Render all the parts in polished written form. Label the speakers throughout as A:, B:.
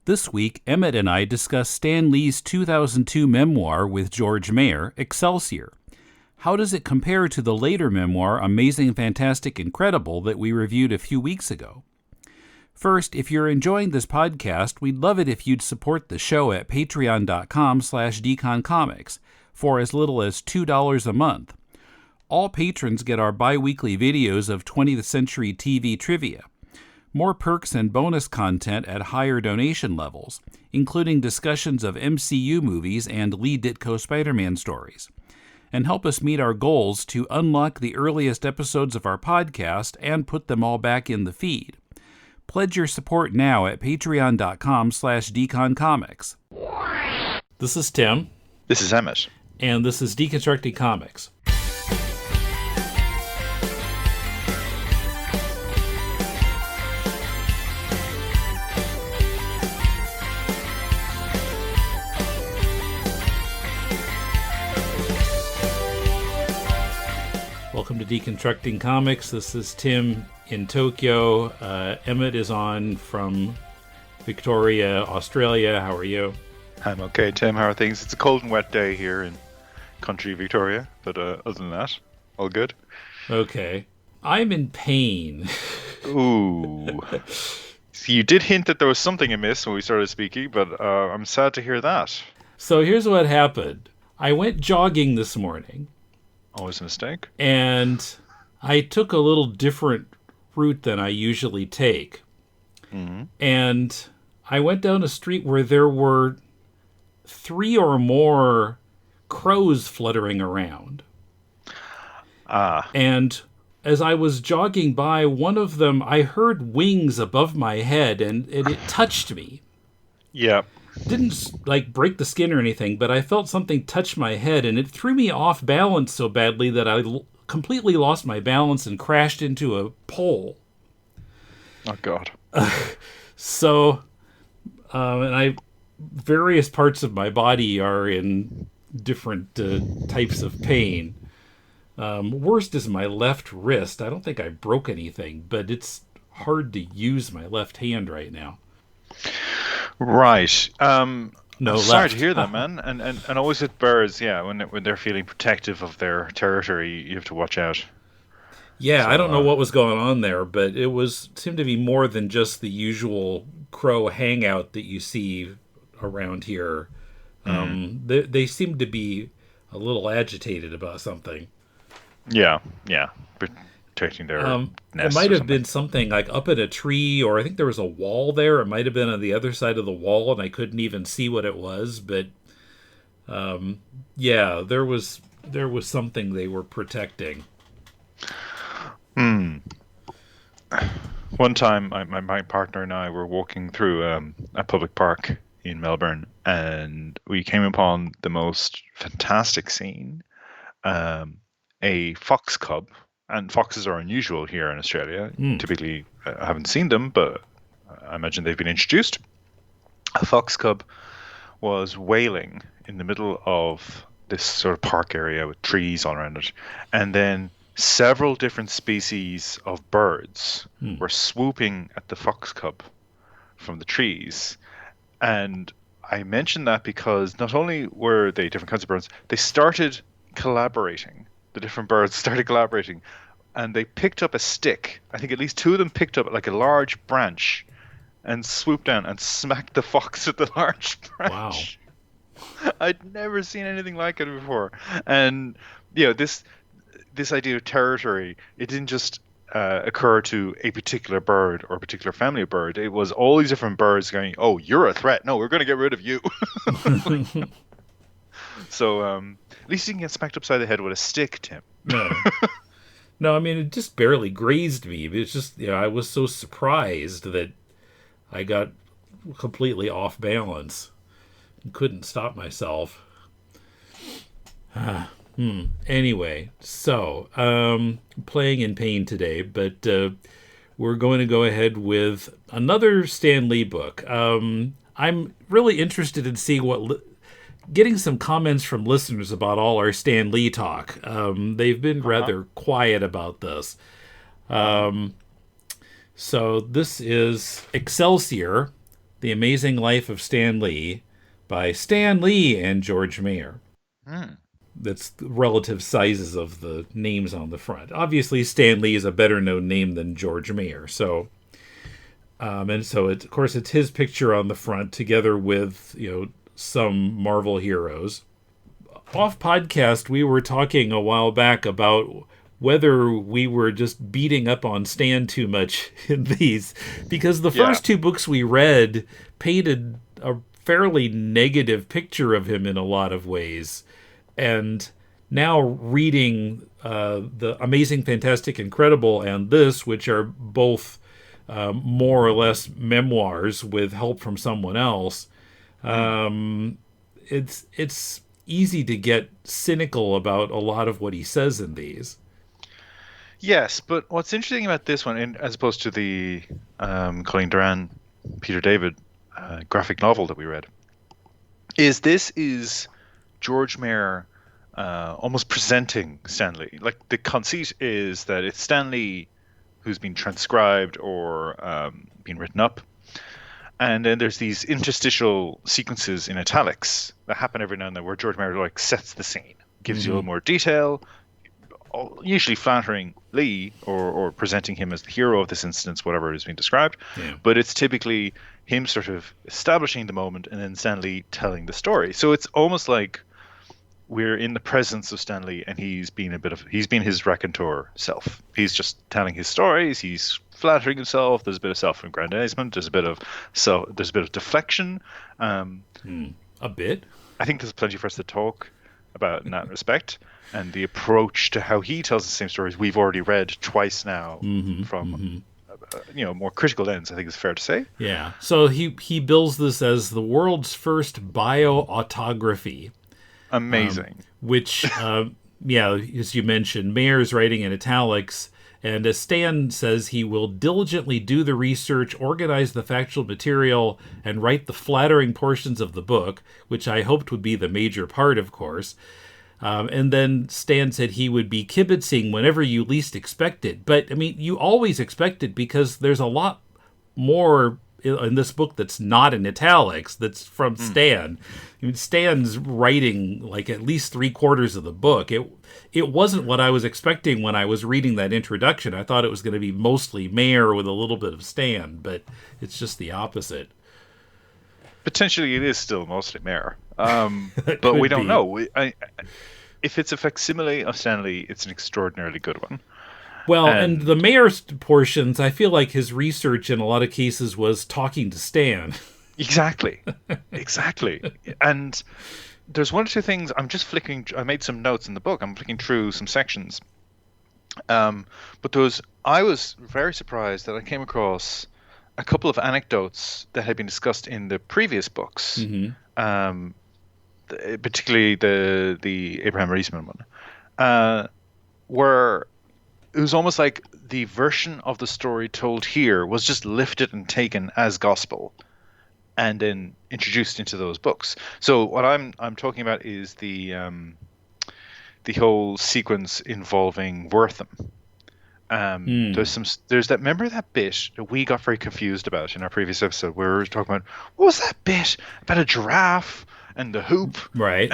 A: This week, Emmet and I discuss Stan Lee's 2002 memoir with George Mair, Excelsior. How does it compare to the later memoir, Amazing, Fantastic, Incredible, that we reviewed a few weeks ago? First, if you're enjoying this podcast, we'd love it if you'd support the show at patreon.com/deconcomics for as little as $2 a month. All patrons get our bi-weekly videos of 20th century TV trivia, more perks and bonus content at higher donation levels, including discussions of MCU movies and Lee Ditko Spider-Man stories, and help us meet our goals to unlock the earliest episodes of our podcast and put them all back in the feed. Pledge your support now at patreon.com/deconcomics. This is Tim.
B: This is Emmet.
A: And this is Deconstructing Comics. Welcome to Deconstructing Comics. This is Tim in Tokyo. Emmet is on from Victoria, Australia. How are you?
B: I'm okay, Tim. How are things? It's a cold and wet day here in country Victoria, but other than that, all good.
A: Okay. I'm in pain.
B: Ooh. So you did hint that there was something amiss when we started speaking, but I'm sad to hear that.
A: So here's what happened. I went jogging this morning.
B: Always a mistake.
A: And I took a little different route than I usually take. Mm-hmm. And I went down a street where there were 3 or more crows fluttering around. And as I was jogging by, one of them, I heard wings above my head, and it touched me.
B: Yeah.
A: Didn't break the skin or anything, but I felt something touch my head, and it threw me off balance so badly that I completely lost my balance and crashed into a pole.
B: Oh God.
A: And various parts of my body are in different types of pain. Worst is my left wrist. I don't think I broke anything, but it's hard to use my left hand right now.
B: Right.
A: No,
B: sorry to hear that, man. And always with birds, yeah, when they're feeling protective of their territory, you have to watch out.
A: Yeah, so, I don't know what was going on there, but it seemed to be more than just the usual crow hangout that you see around here. They seem to be a little agitated about something.
B: Yeah. Protecting their nests.
A: It might have been something like up in a tree, or I think there was a wall there. It might have been on the other side of the wall, and I couldn't even see what it was. But yeah, there was something they were protecting.
B: One time, my partner and I were walking through a public park in Melbourne, and we came upon the most fantastic scene. A fox cub. And foxes are unusual here in Australia. Typically, I haven't seen them, but I imagine they've been introduced. A fox cub was wailing in the middle of this sort of park area with trees all around it. And then several different species of birds were swooping at the fox cub from the trees. And I mention that because not only were they different kinds of birds, they started collaborating. The different birds started collaborating, and they picked up a stick. I think at least 2 of them picked up like a large branch and swooped down and smacked the fox with the large branch. Wow. I'd never seen anything like it before. And this idea of territory, it didn't just occur to a particular bird or a particular family of bird. It was all these different birds going, "Oh, you're a threat. No, we're going to get rid of you." So at least you can get smacked upside the head with a stick, Tim.
A: No, I mean, it just barely grazed me. It's just, I was so surprised that I got completely off balance and couldn't stop myself. Anyway, so playing in pain today, but we're going to go ahead with another Stan Lee book. I'm really interested in seeing getting some comments from listeners about all our Stan Lee talk. They've been rather quiet about this. So this is Excelsior, The Amazing Life of Stan Lee by Stan Lee and George Mair.
B: Hmm.
A: That's the relative sizes of the names on the front. Obviously, Stan Lee is a better known name than George Mair. And so of course it's his picture on the front together with some Marvel heroes. Off podcast, we were talking a while back about whether we were just beating up on Stan too much in these, because the first two books we read painted a fairly negative picture of him in a lot of ways. And now reading The Amazing, Fantastic, Incredible and this, which are both more or less memoirs with help from someone else, it's easy to get cynical about a lot of what he says in these.
B: Yes, but what's interesting about this one, as opposed to the Colleen Doran, Peter David graphic novel that we read, is this is George Mair almost presenting Stan Lee. Like, the conceit is that it's Stan Lee who's been transcribed or been written up. And then there's these interstitial sequences in italics that happen every now and then where George Mair sets the scene, gives you a little more detail, usually flattering Lee or presenting him as the hero of this instance, whatever is being described. Yeah. But it's typically him sort of establishing the moment and then Stan Lee telling the story. So it's almost like we're in the presence of Stan Lee and he's been his raconteur self. He's just telling his stories. He's flattering himself. There's a bit of self-aggrandizement. There's a bit of deflection.
A: A bit.
B: I think there's plenty for us to talk about in that respect. And the approach to how he tells the same stories we've already read twice now from a more critical lens, I think is fair to say.
A: Yeah. So he bills this as the world's first bio-autography.
B: Amazing.
A: Which, as you mentioned, Mair's writing in italics, and as Stan says, he will diligently do the research, organize the factual material, and write the flattering portions of the book, which I hoped would be the major part, of course. And then Stan said he would be kibitzing whenever you least expect it. But, I mean, you always expect it because there's a lot more in this book that's not in italics, that's from Stan. I mean, Stan's writing like at least 3/4 of the book. It wasn't what I was expecting when I was reading that introduction. I thought it was going to be mostly Mair with a little bit of Stan, but it's just the opposite.
B: Potentially it is still mostly Mair. But we don't know. If it's a facsimile of Stan Lee, it's an extraordinarily good one.
A: Well, and the Mair's portions, I feel like his research in a lot of cases was talking to Stan.
B: Exactly. And there's one or two things, I made some notes in the book. I'm flicking through some sections. But I was very surprised that I came across a couple of anecdotes that had been discussed in the previous books, particularly the Abraham Reisman one, where it was almost like the version of the story told here was just lifted and taken as gospel and then introduced into those books. So what I'm talking about is the whole sequence involving Wortham. There's that, remember that bit that we got very confused about in our previous episode where we were talking about, what was that bit about a giraffe and the hoop?
A: Right.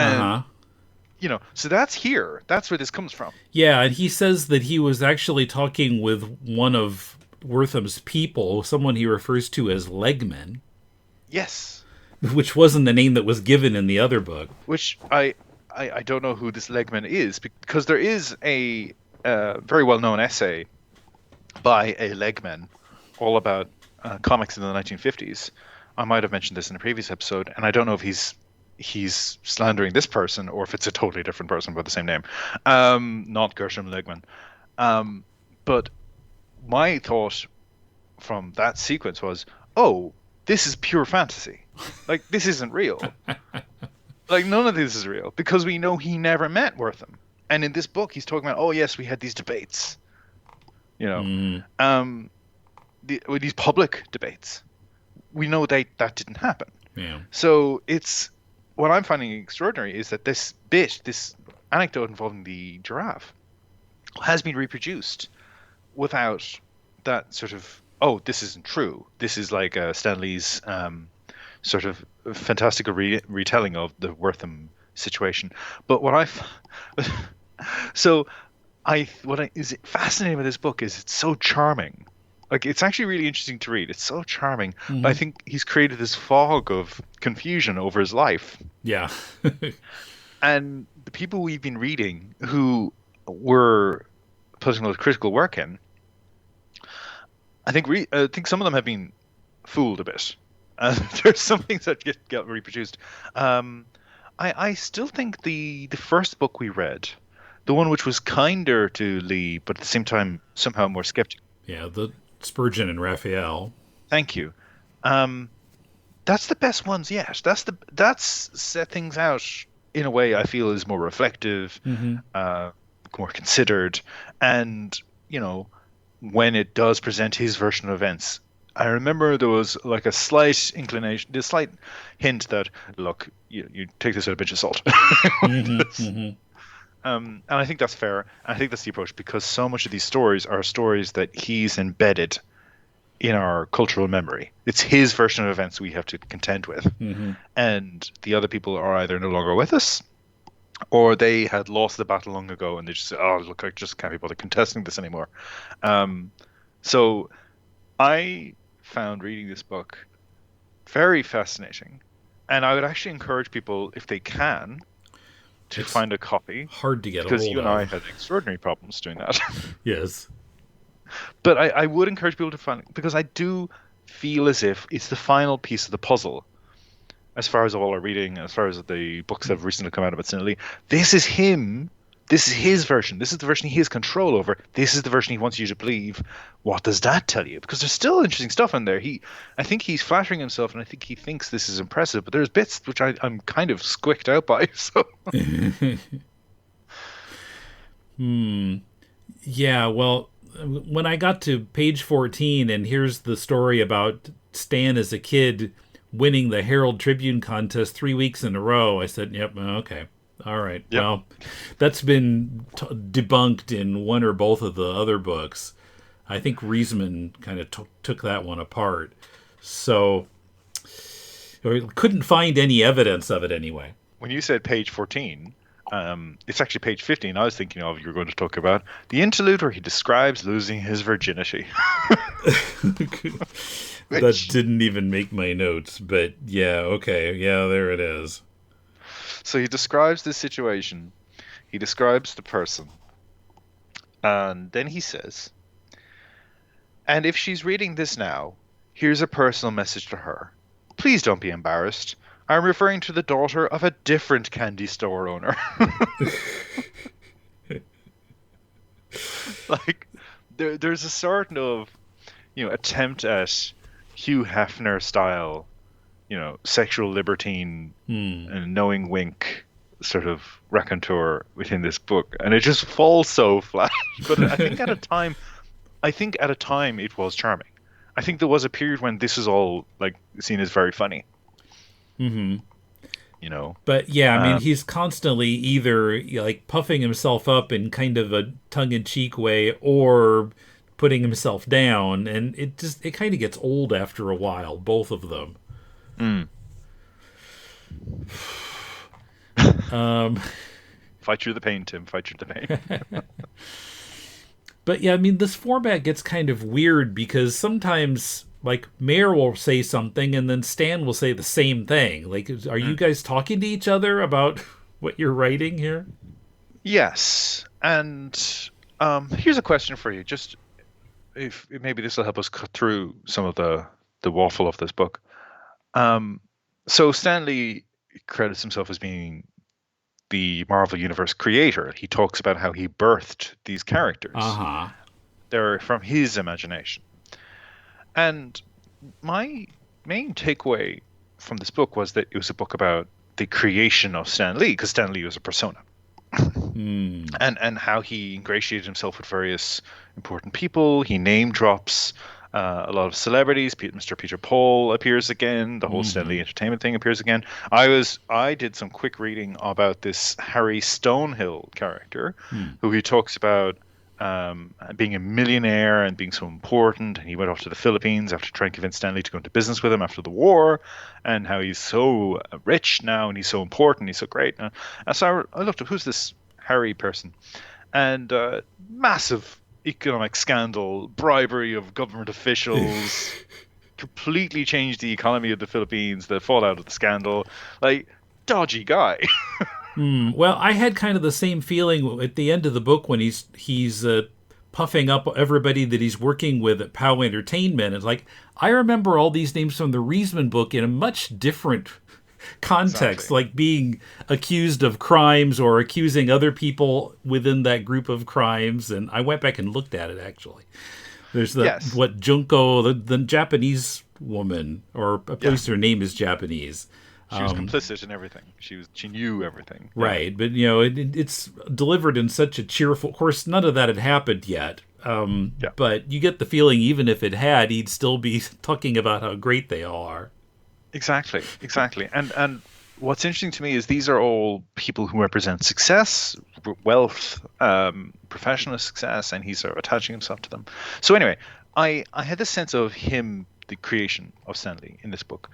B: So that's here. That's where this comes from.
A: Yeah, and he says that he was actually talking with one of Wortham's people, someone he refers to as Legman.
B: Yes.
A: Which wasn't the name that was given in the other book.
B: Which I don't know who this Legman is, because there is a very well-known essay by a Legman all about comics in the 1950s. I might have mentioned this in a previous episode, and I don't know if he's slandering this person or if it's a totally different person by the same name. Not Gershom Legman. But my thought from that sequence was, oh, this is pure fantasy. Like, this isn't real. Like, none of this is real, because we know he never met Wortham. And in this book, he's talking about, oh, yes, we had these debates. These public debates. We know that didn't happen.
A: Yeah.
B: So what I'm finding extraordinary is that this anecdote involving the giraffe, has been reproduced without that sort of, oh, this isn't true. This is like Stan Lee's sort of fantastical retelling of the Wortham situation. But so what is fascinating with this book is it's so charming. Like, it's actually really interesting to read. It's so charming. But I think he's created this fog of confusion over his life.
A: Yeah.
B: And the people we've been reading who were putting a lot of critical work in, I think some of them have been fooled a bit. There's some things that get reproduced. I still think the first book we read, the one which was kinder to Lee, but at the same time somehow more skeptical.
A: Yeah, the Spurgeon and Raphael.
B: Thank you. That's the best ones yet. That's set things out in a way I feel is more reflective, more considered, and when it does present his version of events. I remember there was like a slight inclination, a slight hint that, look, you take this with a pinch of salt. And I think that's fair. I think that's the approach, because so much of these stories are stories that he's embedded in our cultural memory. It's his version of events we have to contend with. And the other people are either no longer with us, or they had lost the battle long ago and they just said, oh, look, I just can't be bothered contesting this anymore. So I found reading this book very fascinating. And I would actually encourage people, if they can, to find a copy.
A: Hard to get a hold of.
B: Because you and I had extraordinary problems doing that.
A: Yes.
B: But I would encourage people to find it, because I do feel as if it's the final piece of the puzzle. As far as all our reading, as far as the books that have recently come out about St. Lee, this is him. This is his version. This is the version he has control over. This is the version he wants you to believe. What does that tell you? Because there's still interesting stuff in there. I think he's flattering himself, and I think he thinks this is impressive. But there's bits which I'm kind of squicked out by. So.
A: Yeah. Well, when I got to page 14, and here's the story about Stan as a kid winning the Herald Tribune contest 3 weeks in a row, I said, "Yep, okay." All right. Yep. Well, that's been debunked in one or both of the other books. I think Riesman kind of took that one apart. So I couldn't find any evidence of it anyway.
B: When you said page 14, it's actually page 15 I was thinking of you were going to talk about. The interlude where he describes losing his virginity.
A: That didn't even make my notes, but yeah, okay. Yeah, there it is.
B: So he describes this situation. He describes the person. And then he says, and if she's reading this now, here's a personal message to her. Please don't be embarrassed. I'm referring to the daughter of a different candy store owner. Like, there's a sort of, attempt at Hugh Hefner style, sexual libertine and knowing wink sort of raconteur within this book, and it just falls so flat. But I think at a time it was charming. I think there was a period when this was all like seen as very funny.
A: But yeah, I mean, he's constantly either like puffing himself up in kind of a tongue-in-cheek way, or putting himself down, and it kind of gets old after a while, both of them.
B: Fight through the pain, Tim. Fight through the pain.
A: But yeah, I mean, this format gets kind of weird, because sometimes, like, Mair will say something and then Stan will say the same thing. Like, are you guys talking to each other about what you're writing here? Yes.
B: And here's a question for you. Just if maybe this will help us cut through some of the waffle of this book. So Stan Lee credits himself as being the Marvel Universe creator. He talks about how he birthed these characters. They're from his imagination. And my main takeaway from this book was that it was a book about the creation of Stan Lee, because Stan Lee was a persona. And how he ingratiated himself with various important people. He name drops a lot of celebrities. Mr. Peter Paul appears again. The whole Stan Lee Entertainment thing appears again. I did some quick reading about this Harry Stonehill character, who he talks about being a millionaire and being so important, and he went off to the Philippines after trying to convince Stanley to go into business with him after the war, and how he's so rich now and he's so important, he's so great. And so I looked up, who's this Harry person? And massive economic scandal, bribery of government officials, completely changed the economy of the Philippines, the fallout of the scandal, like dodgy guy.
A: Well, I had kind of the same feeling at the end of the book when he's puffing up everybody that he's working with at POW Entertainment. It's like, I remember all these names from the Riesman book in a much different context,
B: Exactly.
A: like being accused of crimes or accusing other people within that group of crimes. And I went back and looked at it, actually. There's
B: Yes.
A: Junko, the Japanese woman, or at
B: Yeah.
A: least her name is Japanese.
B: She was complicit in everything. She knew everything. Yeah.
A: Right, but it's delivered in such a cheerful. Of course, none of that had happened yet.
B: Yeah.
A: But you get the feeling, even if it had, he'd still be talking about how great they all are.
B: Exactly. And what's interesting to me is these are all people who represent success, wealth, professional success, and he's sort of attaching himself to them. So anyway, I had this sense of him, the creation of Stanley in this book.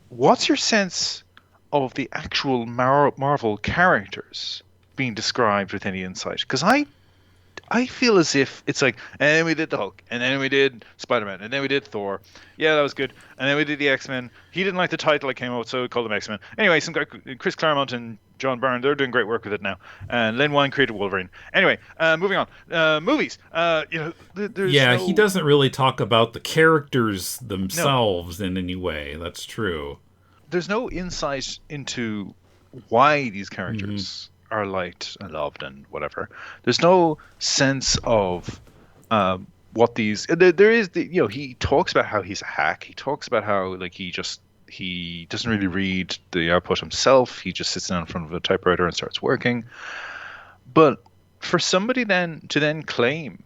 B: What's your sense of the actual Marvel characters being described with any insight? Because I feel as if it's like, and then we did the Hulk, and then we did Spider-Man, and then we did Thor. Yeah, that was good. And then we did the X-Men. He didn't like the title I came out with, so we called them X-Men. Anyway, some guy, Chris Claremont and John Byrne, they're doing great work with it now. And Len Wein created Wolverine. Anyway, moving on. Movies. There's
A: He doesn't really talk about the characters themselves in any way. That's true.
B: There's no insight into why these characters are liked and loved and whatever. There's no sense of what these. There is he talks about how he's a hack. He talks about how he doesn't really read the output himself. He just sits down in front of a typewriter and starts working. But for somebody then to claim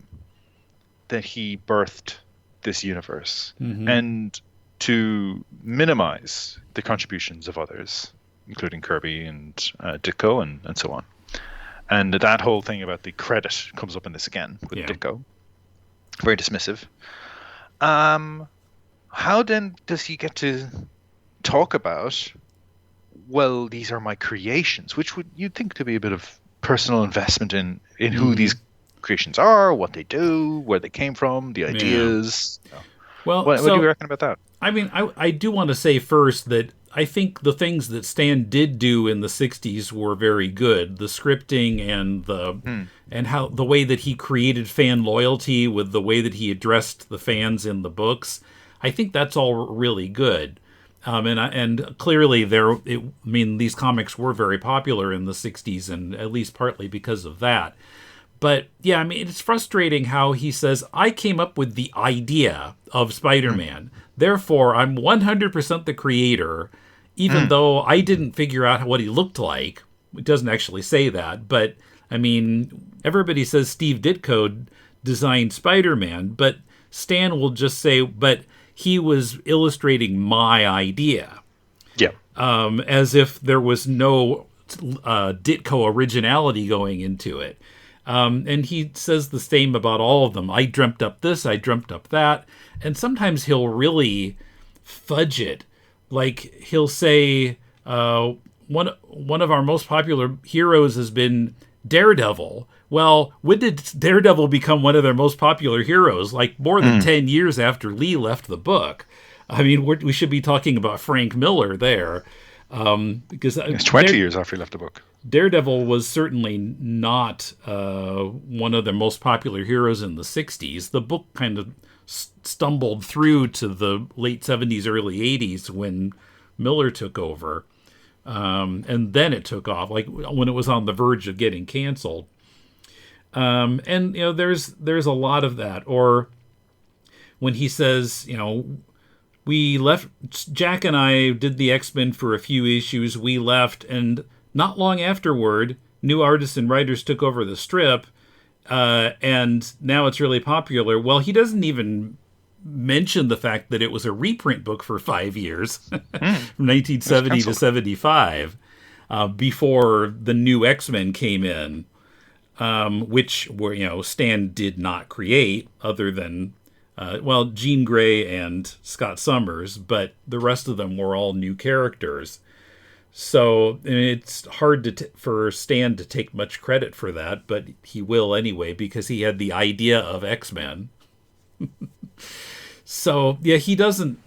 B: that he birthed this universe and to minimize the contributions of others, including Kirby and Ditko and so on. And that whole thing about the credit comes up in this again with Ditko. Very dismissive. How then does he get to talk about, well, these are my creations, which you'd think to be a bit of personal investment in who these creations are, what they do, where they came from, the ideas.
A: Well,
B: what do you reckon about that?
A: I mean, I do want to say first that I think the things that Stan did do in the 60s were very good. The scripting and how the way that he created fan loyalty with the way that he addressed the fans in the books. I think that's all really good. And clearly these comics were very popular in the 60s, and at least partly because of that. But yeah, I mean, it's frustrating how he says, I came up with the idea of Spider-Man. Therefore, I'm 100% the creator, even though I didn't figure out what he looked like. It doesn't actually say that. But, I mean, everybody says Steve Ditko designed Spider-Man, but Stan will just say, but he was illustrating my idea.
B: Yeah.
A: As if there was no Ditko originality going into it. And he says the same about all of them. I dreamt up this, I dreamt up that. And sometimes he'll really fudge it. Like he'll say, one of our most popular heroes has been Daredevil. Well, when did Daredevil become one of their most popular heroes? Like more than 10 years after Lee left the book. I mean, we should be talking about Frank Miller there. Because
B: it's 20 years after he left the book.
A: Daredevil was certainly not one of the most popular heroes in the 60s. The book kind of stumbled through to the late 70s, early 80s when Miller took over. And then it took off, like when it was on the verge of getting canceled. And, there's a lot of that. Or when he says, we left, Jack and I did the X-Men for a few issues. We left, and not long afterward, new artists and writers took over the strip, and now it's really popular. Well, he doesn't even mention the fact that it was a reprint book for 5 years, from 1970 to 75, before the new X-Men came in. which were, Stan did not create, other than Jean Grey and Scott Summers, but the rest of them were all new characters. So it's hard for Stan to take much credit for that, but he will anyway because he had the idea of X-Men. So yeah, he doesn't.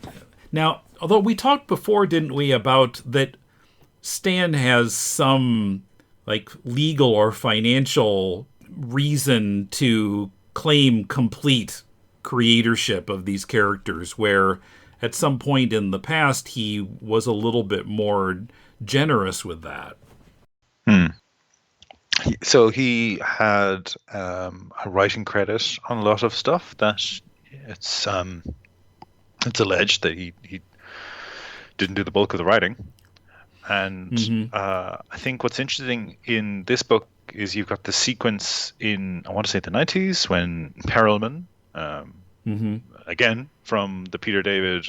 A: Now, although we talked before, didn't we, about that Stan has some like legal or financial reason to claim complete creatorship of these characters, where at some point in the past he was a little bit more generous with that.
B: So he had a writing credit on a lot of stuff that it's alleged that he didn't do the bulk of the writing. And I think what's interesting in this book is you've got the sequence in, I want to say, the 90s when Perelman, again, from the Peter David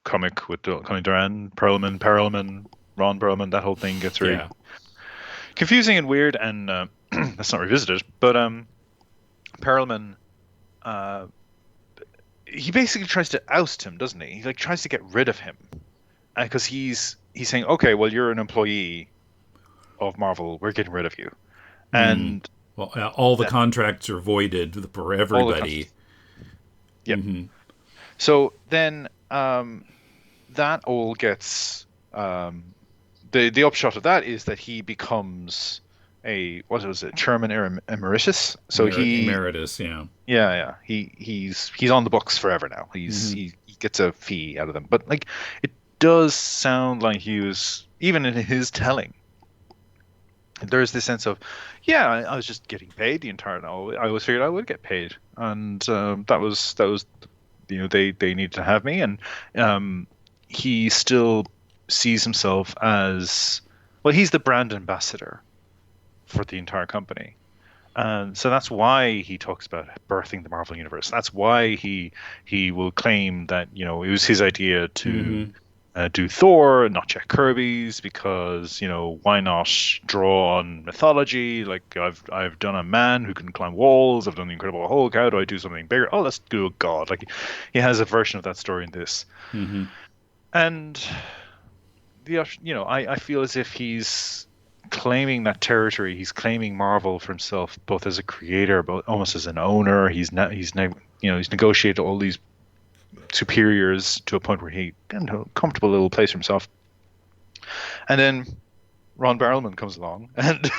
B: comic with Connie Duran, Perelman, Ron Perelman, that whole thing gets really confusing and weird, and let's not revisit it. But Perelman, he basically tries to oust him, doesn't he? He like tries to get rid of him because he's saying, okay, well, you're an employee of Marvel, we're getting rid of you. And
A: all the contracts are voided for everybody.
B: Yeah. So then that all gets the upshot of that is that he becomes chairman emeritus. So
A: emeritus,
B: yeah. He's on the books forever now. He gets a fee out of them, but like it does sound like he was, even in his telling, there's this sense of, I was just getting paid the entire time. I always figured I would get paid, and that was they needed to have me, and he still sees himself as, well, he's the brand ambassador for the entire company. And so that's why he talks about birthing the Marvel Universe. That's why he will claim that, it was his idea to do Thor and not Jack Kirby's, because, why not draw on mythology? Like, I've done a man who can climb walls. I've done the Incredible Hulk. How do I do something bigger? Oh, let's do a god. Like, he has a version of that story in this. And I feel as if he's claiming that territory. He's claiming Marvel for himself, both as a creator, but almost as an owner. He's negotiated all these superiors to a point where he got into a comfortable little place for himself. And then Ron Perelman comes along and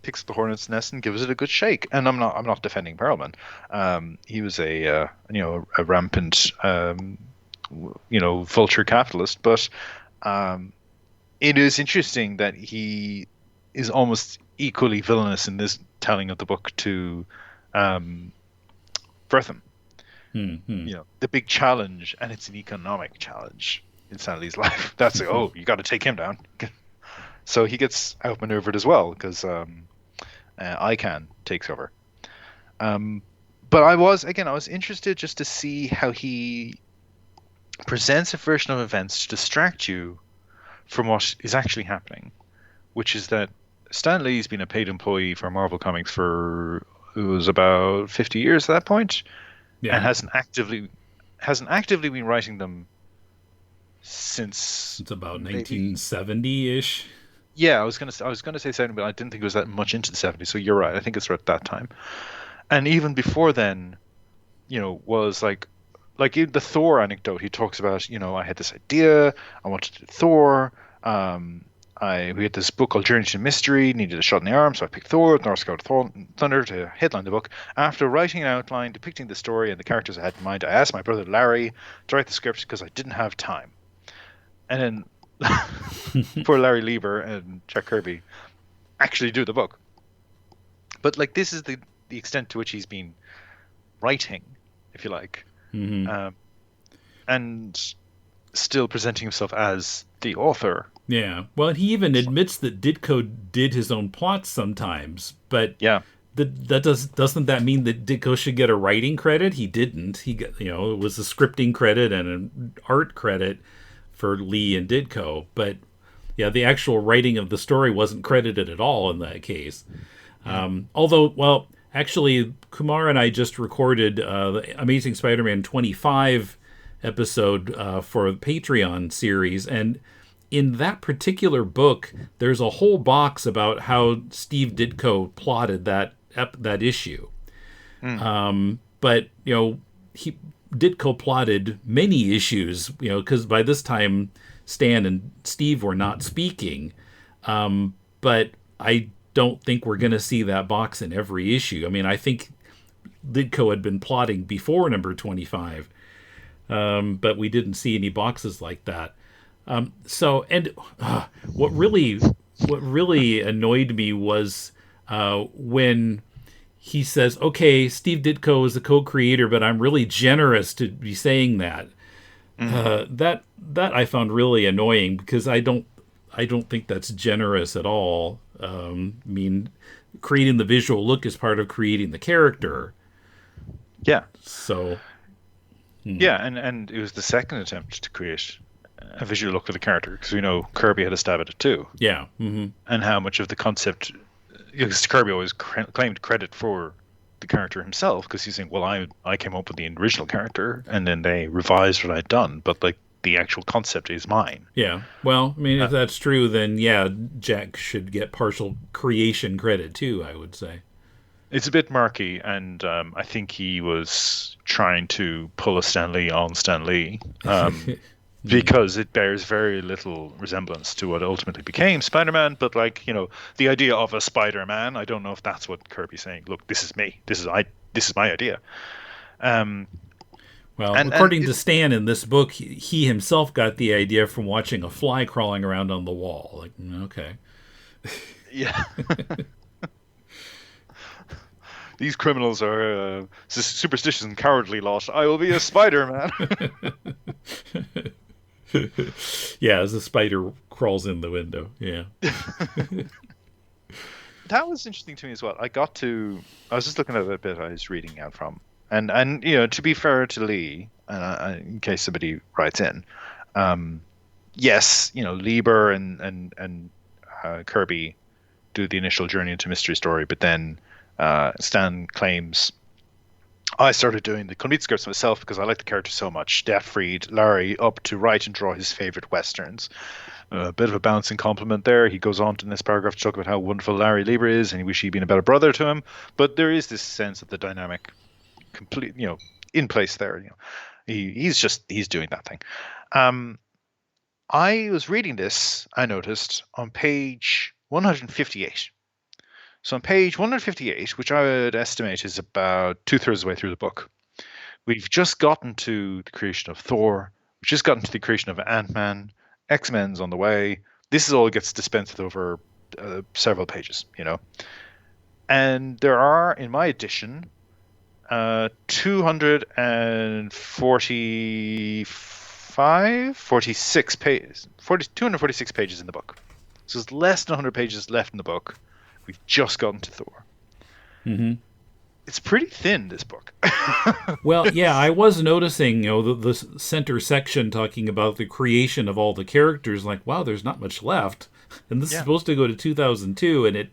B: picks the hornet's nest and gives it a good shake. And I'm not defending Perelman. He was a rampant vulture capitalist, but it is interesting that he is almost equally villainous in this telling of the book to Bertham. The big challenge, and it's an economic challenge in Stan Lee's life. That's you got to take him down. So he gets outmaneuvered as well because ICANN takes over. But I was interested just to see how he presents a version of events to distract you from what is actually happening, which is that Stan Lee's been a paid employee for Marvel Comics for, it was about 50 years at that point, and hasn't actively been writing them since
A: about 1970-ish.
B: Yeah, I was gonna say 70, but I didn't think it was that much into the 70s. So you're right. I think it's right at that time. And even before then, was like in the Thor anecdote, he talks about, I had this idea, I wanted to do Thor. We had this book called Journey to Mystery, needed a shot in the arm, so I picked Thor, North Star Thunder to headline the book. After writing an outline depicting the story and the characters I had in mind, I asked my brother Larry to write the script because I didn't have time. And then poor Larry Lieber and Jack Kirby actually do the book. But like, this is the extent to which he's been writing, if you like. And still presenting himself as the author.
A: Yeah. Well, he even admits that Ditko did his own plots sometimes, but doesn't that mean that Ditko should get a writing credit? He didn't. He got, it was a scripting credit and an art credit for Lee and Ditko, but Yeah, the actual writing of the story wasn't credited at all in that case. Although, well, actually, Kumar and I just recorded the Amazing Spider-Man 25 episode for the Patreon series, and in that particular book, there's a whole box about how Steve Ditko plotted that issue. But Ditko plotted many issues, because by this time Stan and Steve were not speaking. But I don't think we're going to see that box in every issue. I mean, I think Ditko had been plotting before number 25, but we didn't see any boxes like that. What really annoyed me was when he says, "Okay, Steve Ditko is the co-creator, but I'm really generous to be saying that." That I found really annoying, because I don't think that's generous at all. I mean, creating the visual look is part of creating the character.
B: Yeah.
A: So.
B: Yeah, and it was the second attempt to create a visual look for the character, because we know Kirby had a stab at it too.
A: Yeah.
B: And how much of the concept, because Kirby always claimed credit for the character himself, because he's saying, well, I came up with the original character, and then they revised what I'd done, but like the actual concept is mine.
A: Yeah. Well, I mean, if that's true, then yeah, Jack should get partial creation credit too, I would say.
B: It's a bit murky, and I think he was trying to pull a Stan Lee on Stan Lee, because it bears very little resemblance to what ultimately became Spider-Man. But the idea of a Spider-Man, I don't know if that's what Kirby's saying. Look, this is me. This is my idea.
A: Well, according to Stan in this book, he himself got the idea from watching a fly crawling around on the wall. Like, okay.
B: Yeah. These criminals are superstitious and cowardly lot. I will be a Spider-Man.
A: Yeah, as the spider crawls in the window. Yeah.
B: That was interesting to me as well. I was just looking at a bit I was reading out from. And to be fair to Lee, in case somebody writes in, yes, Lieber and Kirby do the initial journey into Mystery Story, but then Stan claims, I started doing the complete scripts myself because I like the character so much. That freed Larry up to write and draw his favorite westerns. A bit of a bouncing compliment there. He goes on in this paragraph to talk about how wonderful Larry Lieber is, and he wish he'd been a better brother to him. But there is this sense of the dynamic, complete, in place there. He's doing that thing. I was reading this, I noticed, on page 158. So on page 158, which I would estimate is about 2/3 of the way through the book, we've just gotten to the creation of Thor. We've just gotten to the creation of Ant-Man. X-Men's on the way. This is all gets dispensed over several pages, And there are, in my edition, 246 pages in the book. So there's less than 100 pages left in the book. We've just gotten to Thor.
A: Mm-hmm.
B: It's pretty thin, this book.
A: Well, yeah, I was noticing, the center section talking about the creation of all the characters, like, wow, there's not much left. And this is supposed to go to 2002, and it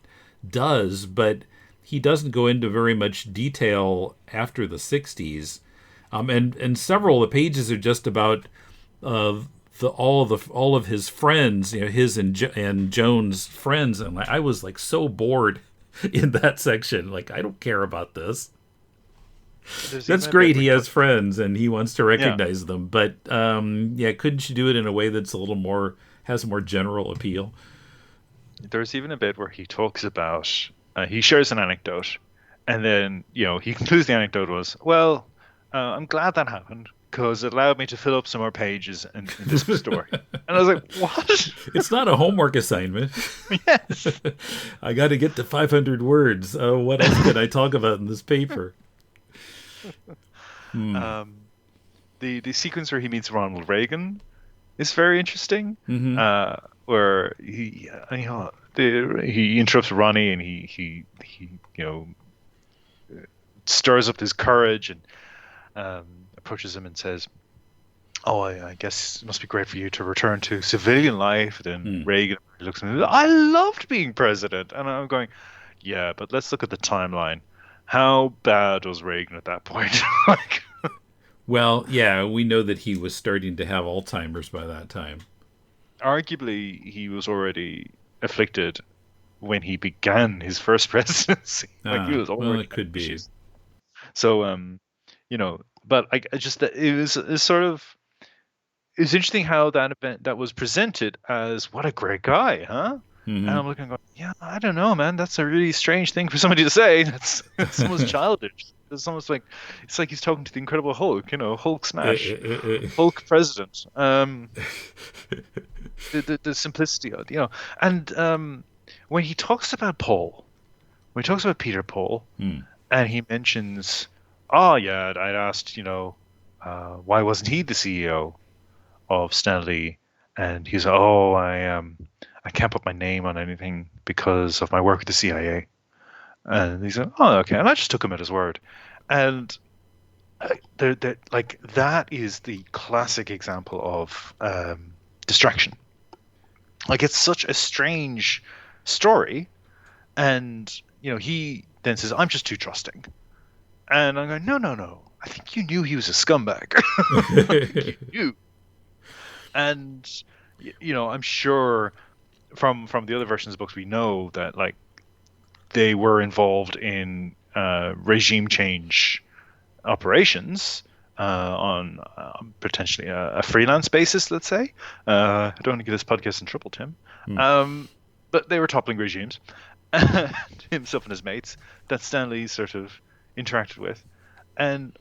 A: does, but he doesn't go into very much detail after the 60s. And several of the pages are just about all of his friends, his and Joan's friends, and I was like so bored in that section. Like, I don't care about this. That's great. He has friends and he wants to recognize them, but couldn't you do it in a way that's a little more, has more general appeal?
B: There's even a bit where he talks about he shares an anecdote, and then he concludes the anecdote was, well, I'm glad that happened, because it allowed me to fill up some more pages in this story. And I was like, what?
A: It's not a homework assignment.
B: Yes.
A: I got to get to 500 words. What else can I talk about in this paper?
B: The sequence where he meets Ronald Reagan is very interesting.
A: Mm-hmm.
B: Where he interrupts Ronnie, and he stirs up his courage and approaches him and says, oh, I guess it must be great for you to return to civilian life. Then
A: Hmm.
B: Reagan looks at me, I loved being president. And I'm going, yeah, but let's look at the timeline. How bad was Reagan at that point? Like,
A: Well, yeah, we know that he was starting to have Alzheimer's by that time.
B: arguably, he was already afflicted when he began his first presidency. Like, he
A: Ah,
B: was
A: well,
B: already
A: it
B: having
A: could be.
B: issues. So, but I just, it's sort of, it was interesting how that event that was presented as what a great guy, huh? And
A: Hmm.
B: I'm looking, going, yeah, I don't know, man. That's a really strange thing for somebody to say. That's almost childish. It's almost like it's like he's talking to the Incredible Hulk, Hulk smash, Hulk president. The simplicity of it, and when he talks about Paul, when he talks about Peter Paul,
A: Hmm.
B: and he mentions, oh yeah, I'd asked, why wasn't he the CEO of Stanley? And he's, oh, I can't put my name on anything because of my work with the CIA. And he said, oh, okay. And I just took him at his word. And like that is the classic example of distraction. Like it's such a strange story, and he then says, I'm just too trusting. And I'm going, no, no, no. I think you knew he was a scumbag. I think you knew. And I'm sure from the other versions of books we know that like they were involved in regime change operations on potentially a freelance basis, let's say. I don't want to get this podcast in trouble, Tim.
A: Hmm.
B: But they were toppling regimes, himself and his mates, that Stanley sort of interacted with. And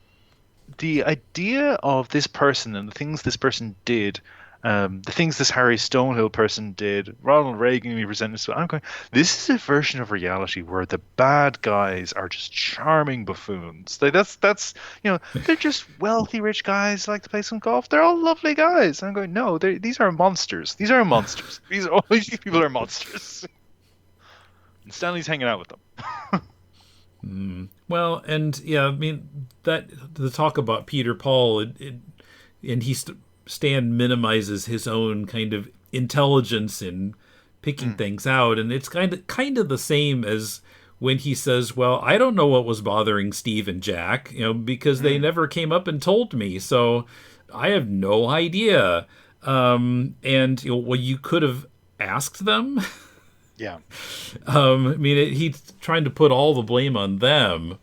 B: the idea of this person and the things this person did, the things this Harry Stonehill person did, Ronald Reagan represented. So I'm going, this is a version of reality where the bad guys are just charming buffoons. Like that's they're just wealthy rich guys who like to play some golf. They're all lovely guys. I'm going, no, these are monsters. These are monsters. These people are monsters. And Stanley's hanging out with them.
A: Well, and yeah, I mean that the talk about Peter Paul, and Stan minimizes his own kind of intelligence in picking
B: Mm,
A: things out, and it's kind of the same as when he says, "Well, I don't know what was bothering Steve and Jack, because they
B: mm,
A: never came up and told me, so I have no idea." And well, you could have asked them.
B: yeah.
A: I mean, he's trying to put all the blame on them,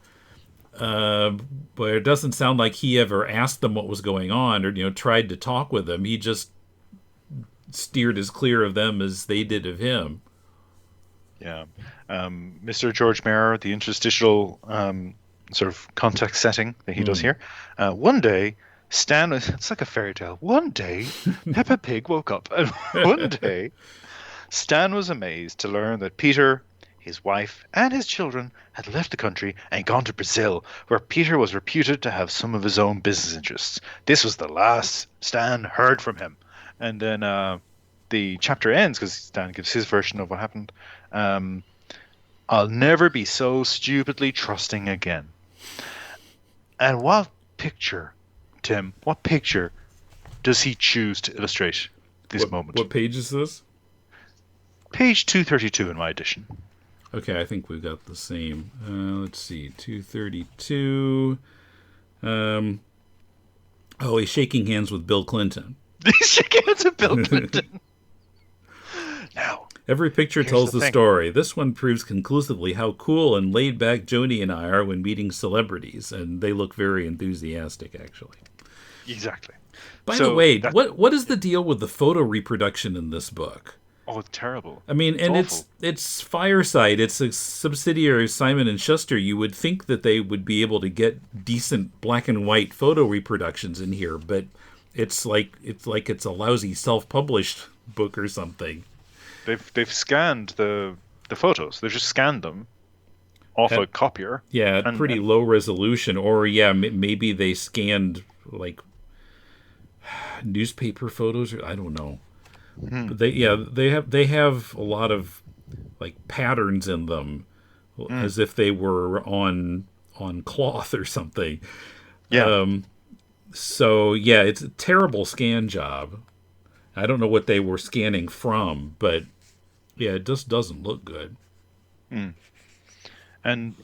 A: uh, but it doesn't sound like he ever asked them what was going on or tried to talk with them. He just steered as clear of them as they did of him.
B: Yeah. Mr. George Mair, the interstitial sort of context setting that he does
A: Hmm.
B: here. One day, it's like a fairy tale. One day, Peppa Pig woke up, and one day, Stan was amazed to learn that Peter, his wife, and his children had left the country and gone to Brazil, where Peter was reputed to have some of his own business interests. This was the last Stan heard from him. And then the chapter ends because Stan gives his version of what happened. Um, I'll never be so stupidly trusting again. And Tim, what picture does he choose to illustrate this moment?
A: What page is this?
B: Page 232 in my edition.
A: Okay, I think we've got the same. Let's see, 232. Um, oh, he's shaking hands with Bill Clinton.
B: He's shaking hands with Bill Clinton. Now,
A: Every picture
B: here's
A: tells
B: the
A: the
B: thing.
A: story. This one proves conclusively how cool and laid back Joni and I are when meeting celebrities, and they look very enthusiastic, actually.
B: Exactly.
A: By the
B: So
A: way,
B: that,
A: what is the deal with the photo reproduction in this book?
B: oh, it's terrible.
A: I mean,
B: It's
A: and
B: awful.
A: it's Fireside. It's a subsidiary of Simon and Schuster. You would think that they would be able to get decent black and white photo reproductions in here, but it's a lousy self-published book or something.
B: They've scanned the photos. They've just scanned them off a
A: At,
B: copier,
A: yeah, at
B: and
A: pretty low resolution, or yeah, maybe they scanned like newspaper photos, or I don't know.
B: hmm,
A: But they have a lot of like patterns in them,
B: hmm,
A: as if they were on cloth or something.
B: yeah.
A: So, yeah, it's a terrible scan job. I don't know what they were scanning from, but yeah, it just doesn't look good.
B: Mm.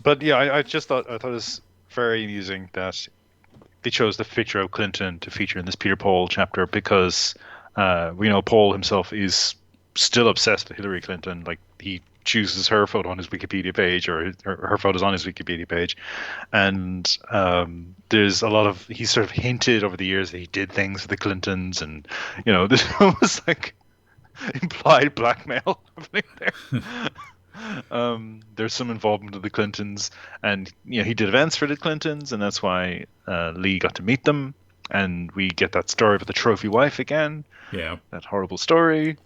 B: But yeah, I thought it was very amusing that they chose the picture of Clinton to feature in this Peter Paul chapter because we know Paul himself is still obsessed with Hillary Clinton. Like, he chooses her photo on his Wikipedia page, or her photos on his Wikipedia page, and there's a lot of, he's sort of hinted over the years that he did things with the Clintons, and there's almost like implied blackmail happening there. There's some involvement of the Clintons, and he did events for the Clintons, and that's why Lee got to meet them, and we get that story about the trophy wife again.
A: Yeah,
B: that horrible story.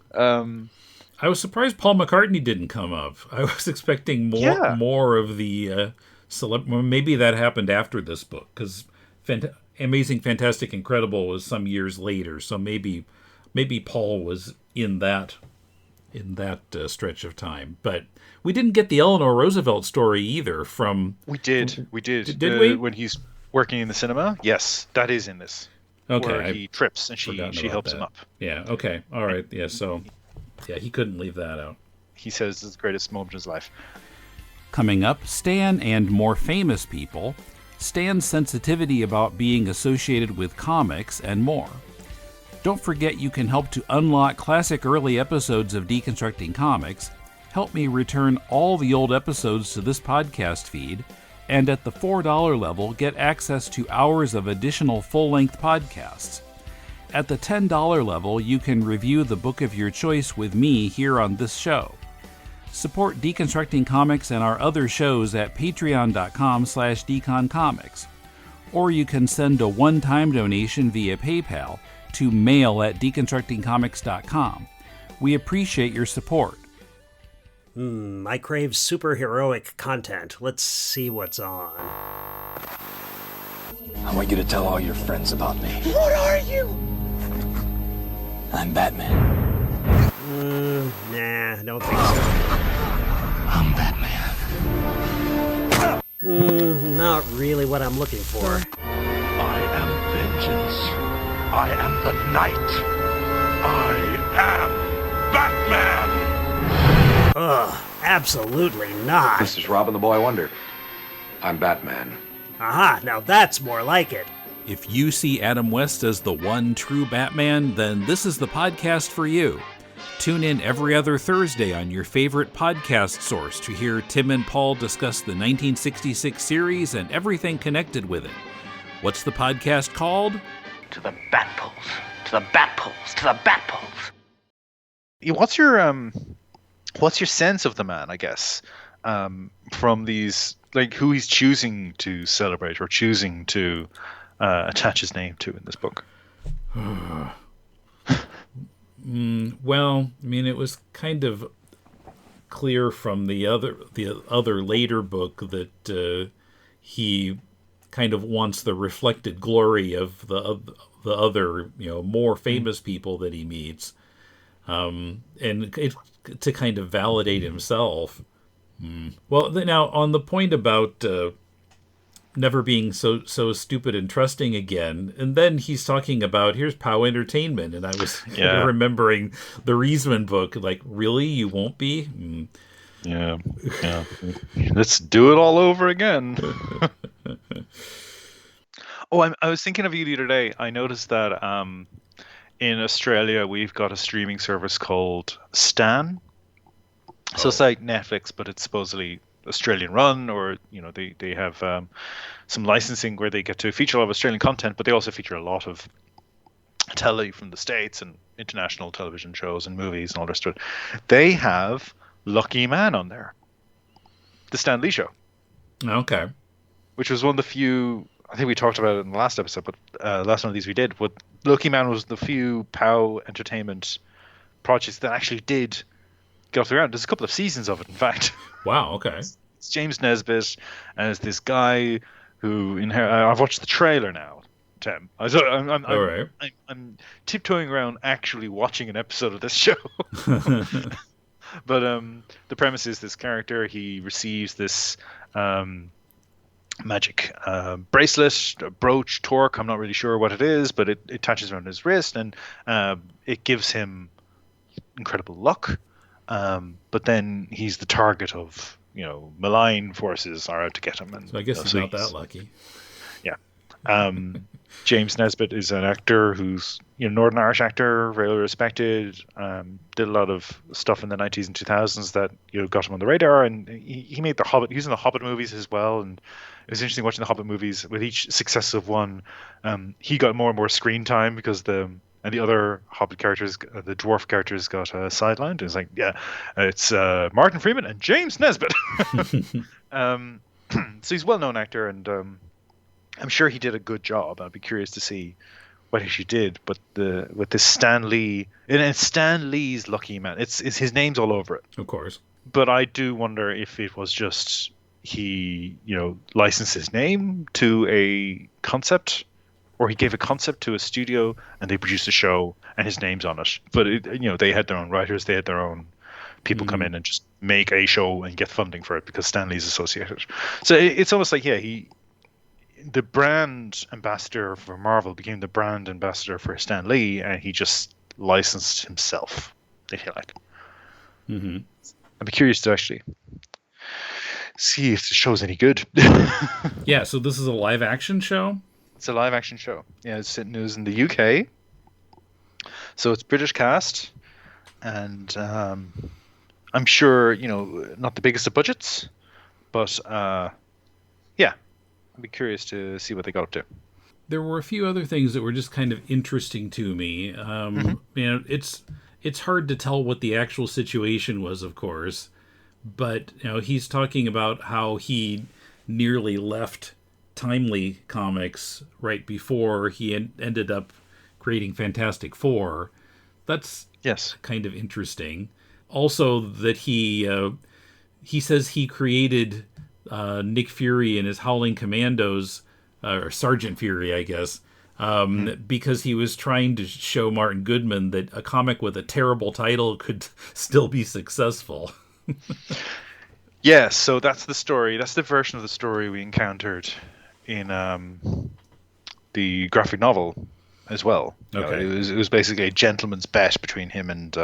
A: I was surprised Paul McCartney didn't come up. I was expecting
B: Yeah.
A: more of the maybe that happened after this book, because Amazing, Fantastic, Incredible was some years later, so maybe Paul was in that stretch of time. But we didn't get the Eleanor Roosevelt story either.
B: We did.
A: Did we?
B: When he's working in the cinema, yes, that is in this.
A: Okay,
B: where he trips and she helps him up.
A: Yeah. Okay. All right. Yeah. So, yeah, he couldn't leave that out.
B: He says it's the greatest moment of his life.
A: Coming up, Stan and more famous people, Stan's sensitivity about being associated with comics, and more. Don't forget you can help to unlock classic early episodes of Deconstructing Comics, help me return all the old episodes to this podcast feed, and at the $4 level get access to hours of additional full-length podcasts. At the $10 level, you can review the book of your choice with me here on this show. Support Deconstructing Comics and our other shows at patreon.com/deconcomics. Or you can send a one-time donation via PayPal to mail@deconstructingcomics.com. We appreciate your support.
C: I crave superheroic content. Let's see what's on.
D: I want you to tell all your friends about me.
E: What are you?
D: I'm Batman.
C: Nah, I don't think so.
D: I'm Batman.
C: Not really what I'm looking for.
E: I am vengeance. I am the night. I am Batman.
C: Ugh, absolutely not.
F: This is Robin the Boy Wonder. I'm Batman.
C: Aha, now that's more like it.
A: If you see Adam West as the one true Batman, then this is the podcast for you. Tune in every other Thursday on your favorite podcast source to hear Tim and Paul discuss the 1966 series and everything connected with it. What's the podcast called?
G: To the Batpoles. To the Batpoles. To the Batpoles.
B: What's your sense of the man, I guess, from these, like, who he's choosing to celebrate or choosing to attach his name to in this book?
A: Well, I mean, it was kind of clear from the other later book that he kind of wants the reflected glory of the other, more famous people that he meets, and to kind of validate himself. Well, now on the point about never being so stupid and trusting again, and then he's talking about here's POW Entertainment, and I was remembering the Riesman book. Like, really, you won't be?
B: Yeah. Let's do it all over again. I was thinking of you the other day. I noticed that in Australia we've got a streaming service called Stan. So it's like Netflix, but it's supposedly Australian run, or they have some licensing where they get to feature a lot of Australian content, but they also feature a lot of telly from the States and international television shows and movies and all the rest of it. They have Lucky Man on there, the Stan Lee Show.
A: Okay.
B: Which was one of the few, I think we talked about it in the last episode, but last one of these we did. What Lucky Man was the few POW Entertainment projects that actually did get off the ground. There's a couple of seasons of it, in fact.
A: Wow. Okay.
B: It's James Nesbitt, and it's this guy who I've watched the trailer now, Tim. I'm tiptoeing around actually watching an episode of this show. But the premise is this character, he receives this magic bracelet, a brooch, torque. I'm not really sure what it is, but it attaches around his wrist, and it gives him incredible luck. But then he's the target of, malign forces are out to get him. And
A: So I guess he's not that lucky.
B: Yeah. James Nesbitt is an actor who's Northern Irish actor, very respected. Did a lot of stuff in the 90s and 2000s that got him on the radar, and he made the Hobbit. He was in the Hobbit movies as well, and it was interesting watching the Hobbit movies. With each successive one, he got more and more screen time because the other Hobbit characters, the dwarf characters, got sidelined. It was like, it's Martin Freeman and James Nesbitt. So he's a well-known actor, and I'm sure he did a good job. I'd be curious to see what he actually did. But with this Stan Lee, and it's Stan Lee's Lucky Man. It's his name's all over it,
A: Of course.
B: but I do wonder if it was just he, licensed his name to a concept, or he gave a concept to a studio and they produced a show and his name's on it. But they had their own writers, they had their own people come in and just make a show and get funding for it because Stan Lee's associated. So it's almost like, the brand ambassador for Marvel became the brand ambassador for Stan Lee, and he just licensed himself, if you like.
A: Mm-hmm.
B: I'd be curious to actually see if the show's any good.
A: Yeah, so this is a live action show?
B: It's a live action show. Yeah, it was in the UK. So it's British cast, and I'm sure, not the biggest of budgets, but I'd be curious to see what they got up to.
A: There were a few other things that were just kind of interesting to me. It's hard to tell what the actual situation was, of course, but he's talking about how he nearly left Timely Comics right before he ended up creating Fantastic Four. That's kind of interesting. Also, that he says he created Nick Fury and his Howling Commandos, or Sergeant Fury, I guess, because he was trying to show Martin Goodman that a comic with a terrible title could still be successful.
B: Yes, so that's the story. That's the version of the story we encountered in the graphic novel as well.
A: Okay.
B: It was basically a gentleman's bet between him and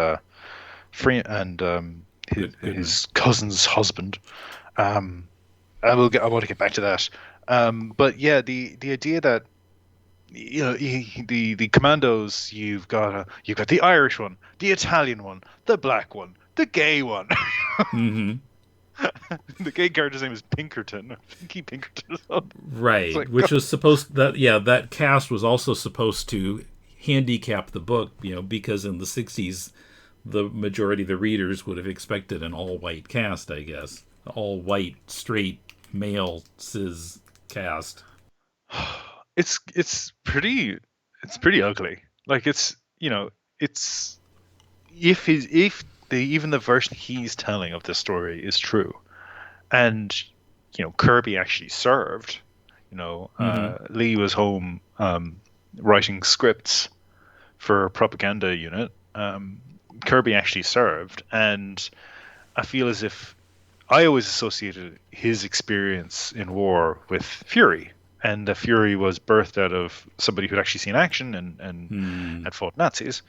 B: his cousin's husband. I want to get back to that. But yeah, the idea that the commandos, you've got the Irish one, the Italian one, the black one, the gay one.
A: Mm-hmm.
B: The gay character's name is Pinkerton. Pinky Pinkerton.
A: Right,
B: like,
A: which was supposed that cast was also supposed to handicap the book, because in the 60s the majority of the readers would have expected an all-white cast, I guess. All-white, straight, male, cis cast.
B: It's pretty ugly. Like even the version he's telling of this story is true, and Kirby actually served. Lee was home writing scripts for a propaganda unit. Kirby actually served, and I feel as if I always associated his experience in war with Fury, and that Fury was birthed out of somebody who'd actually seen action and had fought Nazis.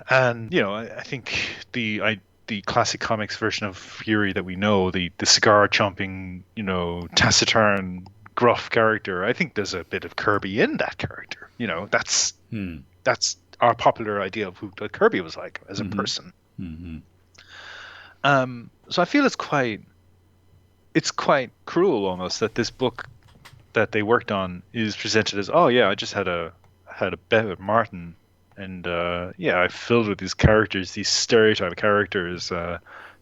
B: And I think the classic comics version of Fury that we know, the cigar chomping, taciturn, gruff character, I think there's a bit of Kirby in that character. That's our popular idea of who Kirby was like as a person.
A: Mm-hmm.
B: So I feel it's quite cruel almost that this book that they worked on is presented as, I just had a bet with Martin, and I filled with these characters, these stereotype characters,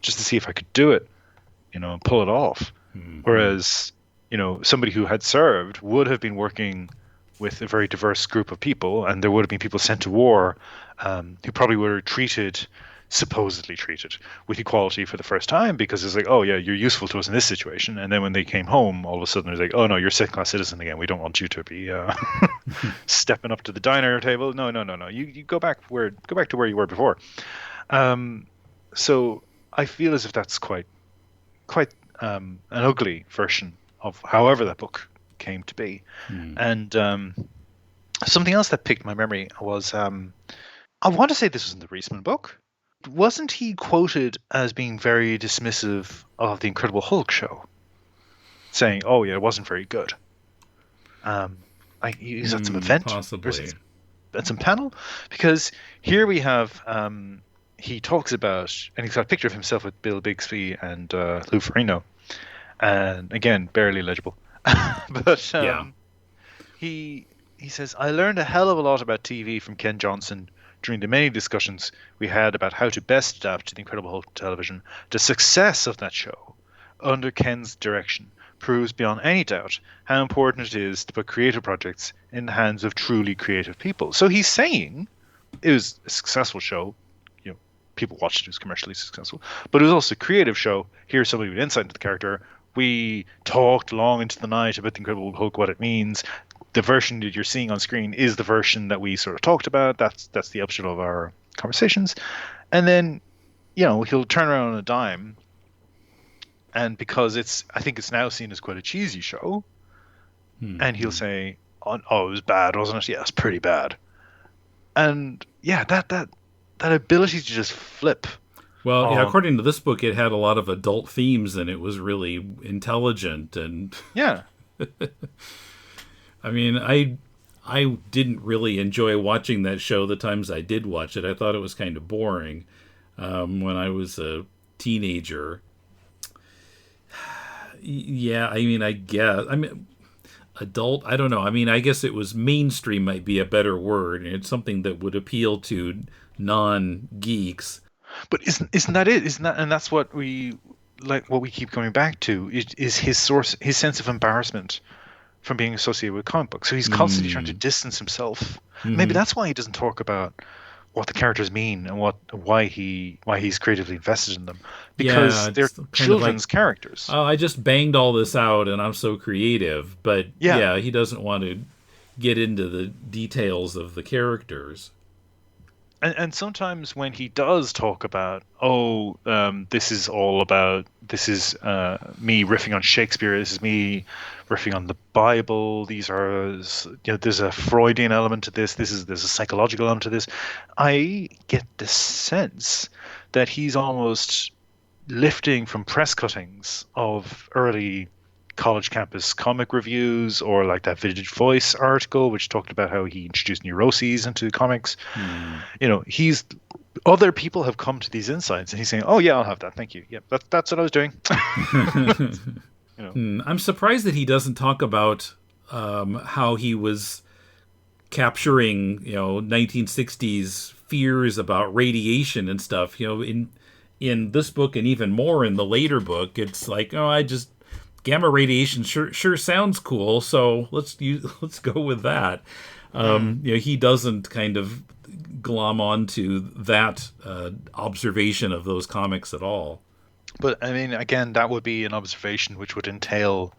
B: just to see if I could do it, and pull it off. Mm-hmm. Whereas somebody who had served would have been working with a very diverse group of people, and there would have been people sent to war who probably were supposedly treated with equality for the first time, because it's like, you're useful to us in this situation, and then when they came home, all of a sudden it's like, oh no, you're a second-class citizen again, we don't want you to be stepping up to the diner table. No, you go back to where you were before. So I feel as if that's quite an ugly version of however that book came to be. And something else that piqued my memory was I want to say this was in the Reisman book. Wasn't he quoted as being very dismissive of the Incredible Hulk show, saying, "Oh yeah, it wasn't very good"? Is that some event?
A: Possibly.
B: At some panel? Because here we have he talks about, and he's got a picture of himself with Bill Bixby and Lou Ferrigno, and again barely legible. But he says, "I learned a hell of a lot about TV from Ken Johnson during the many discussions we had about how to best adapt to the Incredible Hulk television. The success of that show under Ken's direction proves beyond any doubt how important it is to put creative projects in the hands of truly creative people." So he's saying it was a successful show. You know, people watched it. It was commercially successful, but it was also a creative show. Here's somebody with insight into the character. We talked long into the night about the Incredible Hulk, what it means. The version that you're seeing on screen is the version that we sort of talked about. That's the upshot of our conversations. And then, you know, he'll turn around on a dime, and because I think it's now seen as quite a cheesy show, and he'll say, "Oh, it was bad, wasn't it? Yeah, it's pretty bad." And yeah, that ability to just flip.
A: Well, according to this book, it had a lot of adult themes, and it was really intelligent. And
B: yeah,
A: I mean, I didn't really enjoy watching that show the times I did watch it. I thought it was kind of boring when I was a teenager. Yeah, I mean, adult, I don't know. I mean, I guess it was mainstream might be a better word. It's something that would appeal to non-geeks.
B: But isn't that it? Isn't that, and that's what we like. What we keep coming back to is his sense of embarrassment from being associated with comic books. So he's constantly trying to distance himself. Maybe that's why he doesn't talk about what the characters mean and why he's creatively invested in them, because they're children's characters.
A: Oh, I just banged all this out and I'm so creative, but he doesn't want to get into the details of the characters.
B: And sometimes when he does talk about, this is me riffing on Shakespeare, this is me riffing on the Bible, these are, there's a Freudian element to this, there's a psychological element to this, I get the sense that he's almost lifting from press cuttings of early college campus comic reviews, or like that Vintage Voice article which talked about how he introduced neuroses into comics. Other people have come to these insights and he's saying, "Oh yeah, I'll have that, thank you, yep, that's what I was doing."
A: I'm surprised that he doesn't talk about how he was capturing 1960s fears about radiation and stuff. In this book, and even more in the later book, it's like, gamma radiation sure sounds cool, so let's go with that. He doesn't kind of glom onto that observation of those comics at all.
B: But I mean, again, that would be an observation which would entail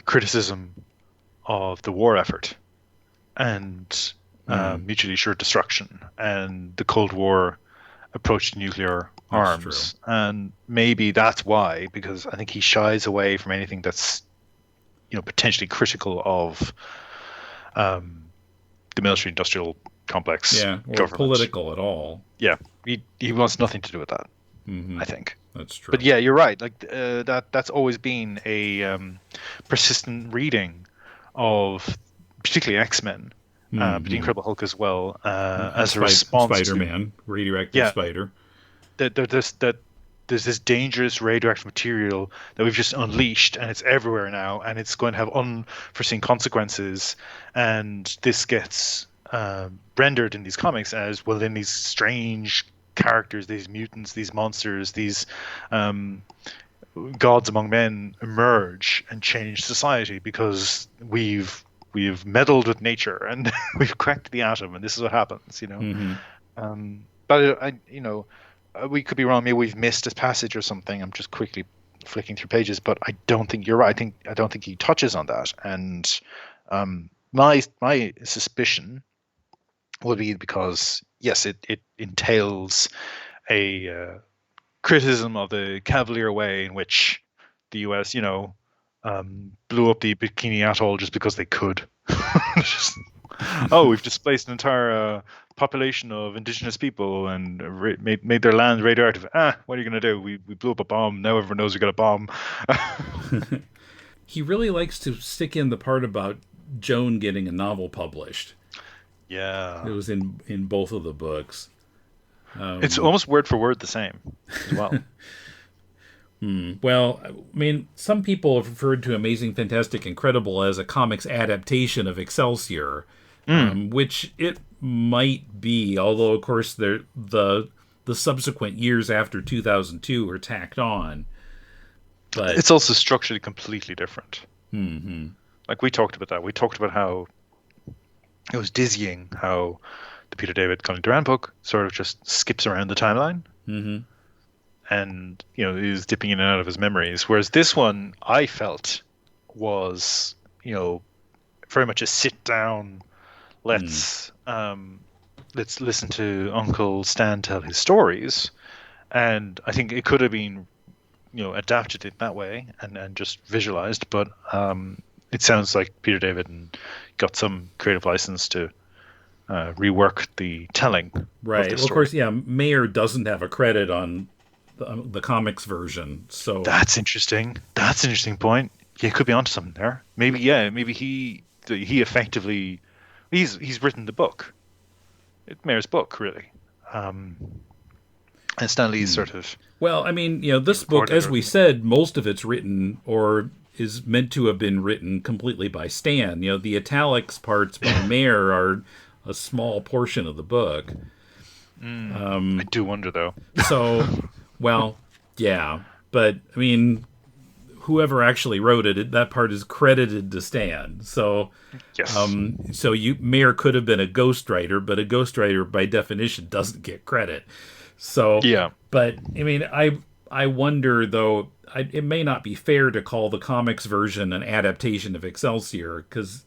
B: criticism of the war effort and mutually assured destruction and the Cold War approach to nuclear arms. And maybe that's why, because I think he shies away from anything that's potentially critical of the military industrial complex,
A: or
B: government.
A: Political at all.
B: Yeah, he wants nothing to do with that. I think
A: that's true.
B: But yeah, you're right. Like that's always been a persistent reading of particularly X-Men, but the Incredible Hulk as well, as a response
A: Spider-Man, radioactive spider.
B: There's this dangerous radioactive material that we've just unleashed, and it's everywhere now, and it's going to have unforeseen consequences. And this gets rendered in these comics as, well, then these strange characters, these mutants, these monsters, these gods among men emerge and change society because we've meddled with nature and we've cracked the atom, and this is what happens. But we could be wrong. Maybe we've missed a passage or something. I'm just quickly flicking through pages, but I don't think you're right. I don't think he touches on that. And my suspicion would be because, yes, it entails a criticism of the cavalier way in which the U.S., blew up the Bikini Atoll just because they could. Just, we've displaced an entire population of indigenous people and made their land radioactive. What are you going to do? We blew up a bomb. Now everyone knows we got a bomb.
A: He really likes to stick in the part about Joan getting a novel published.
B: Yeah.
A: It was in both of the books.
B: It's almost word for word the same as well.
A: Well, I mean, some people have referred to Amazing, Fantastic, Incredible as a comics adaptation of Excelsior, which it might be, although, of course, the subsequent years after 2002 are tacked on. But
B: it's also structurally completely different. Mm-hmm. Like, we talked about that. We talked about how it was dizzying how the Peter David Colin Durant book sort of just skips around the timeline. Mm-hmm. And, is dipping in and out of his memories. Whereas this one, I felt, was, very much a sit down. Let's listen to Uncle Stan tell his stories. And I think it could have been, adapted in that way and just visualized. But it sounds like Peter David got some creative license to rework the telling.
A: Right.
B: Of the
A: well, of course, Mair doesn't have a credit on the comics version, so
B: that's interesting. That's an interesting point. Yeah, could be onto something there. Maybe he effectively he's written the book. It's Mair's book, really. And Stan Lee's sort of.
A: Well, I mean, this book, as we said, most of it's written or is meant to have been written completely by Stan. The italics parts by Mair are a small portion of the book.
B: I do wonder, though.
A: So. Well, yeah, but I mean, whoever actually wrote it, that part is credited to Stan. So,
B: yes.
A: Mair could have been a ghostwriter, but a ghostwriter by definition doesn't get credit. So,
B: yeah.
A: But I mean, I wonder though, it may not be fair to call the comics version an adaptation of Excelsior because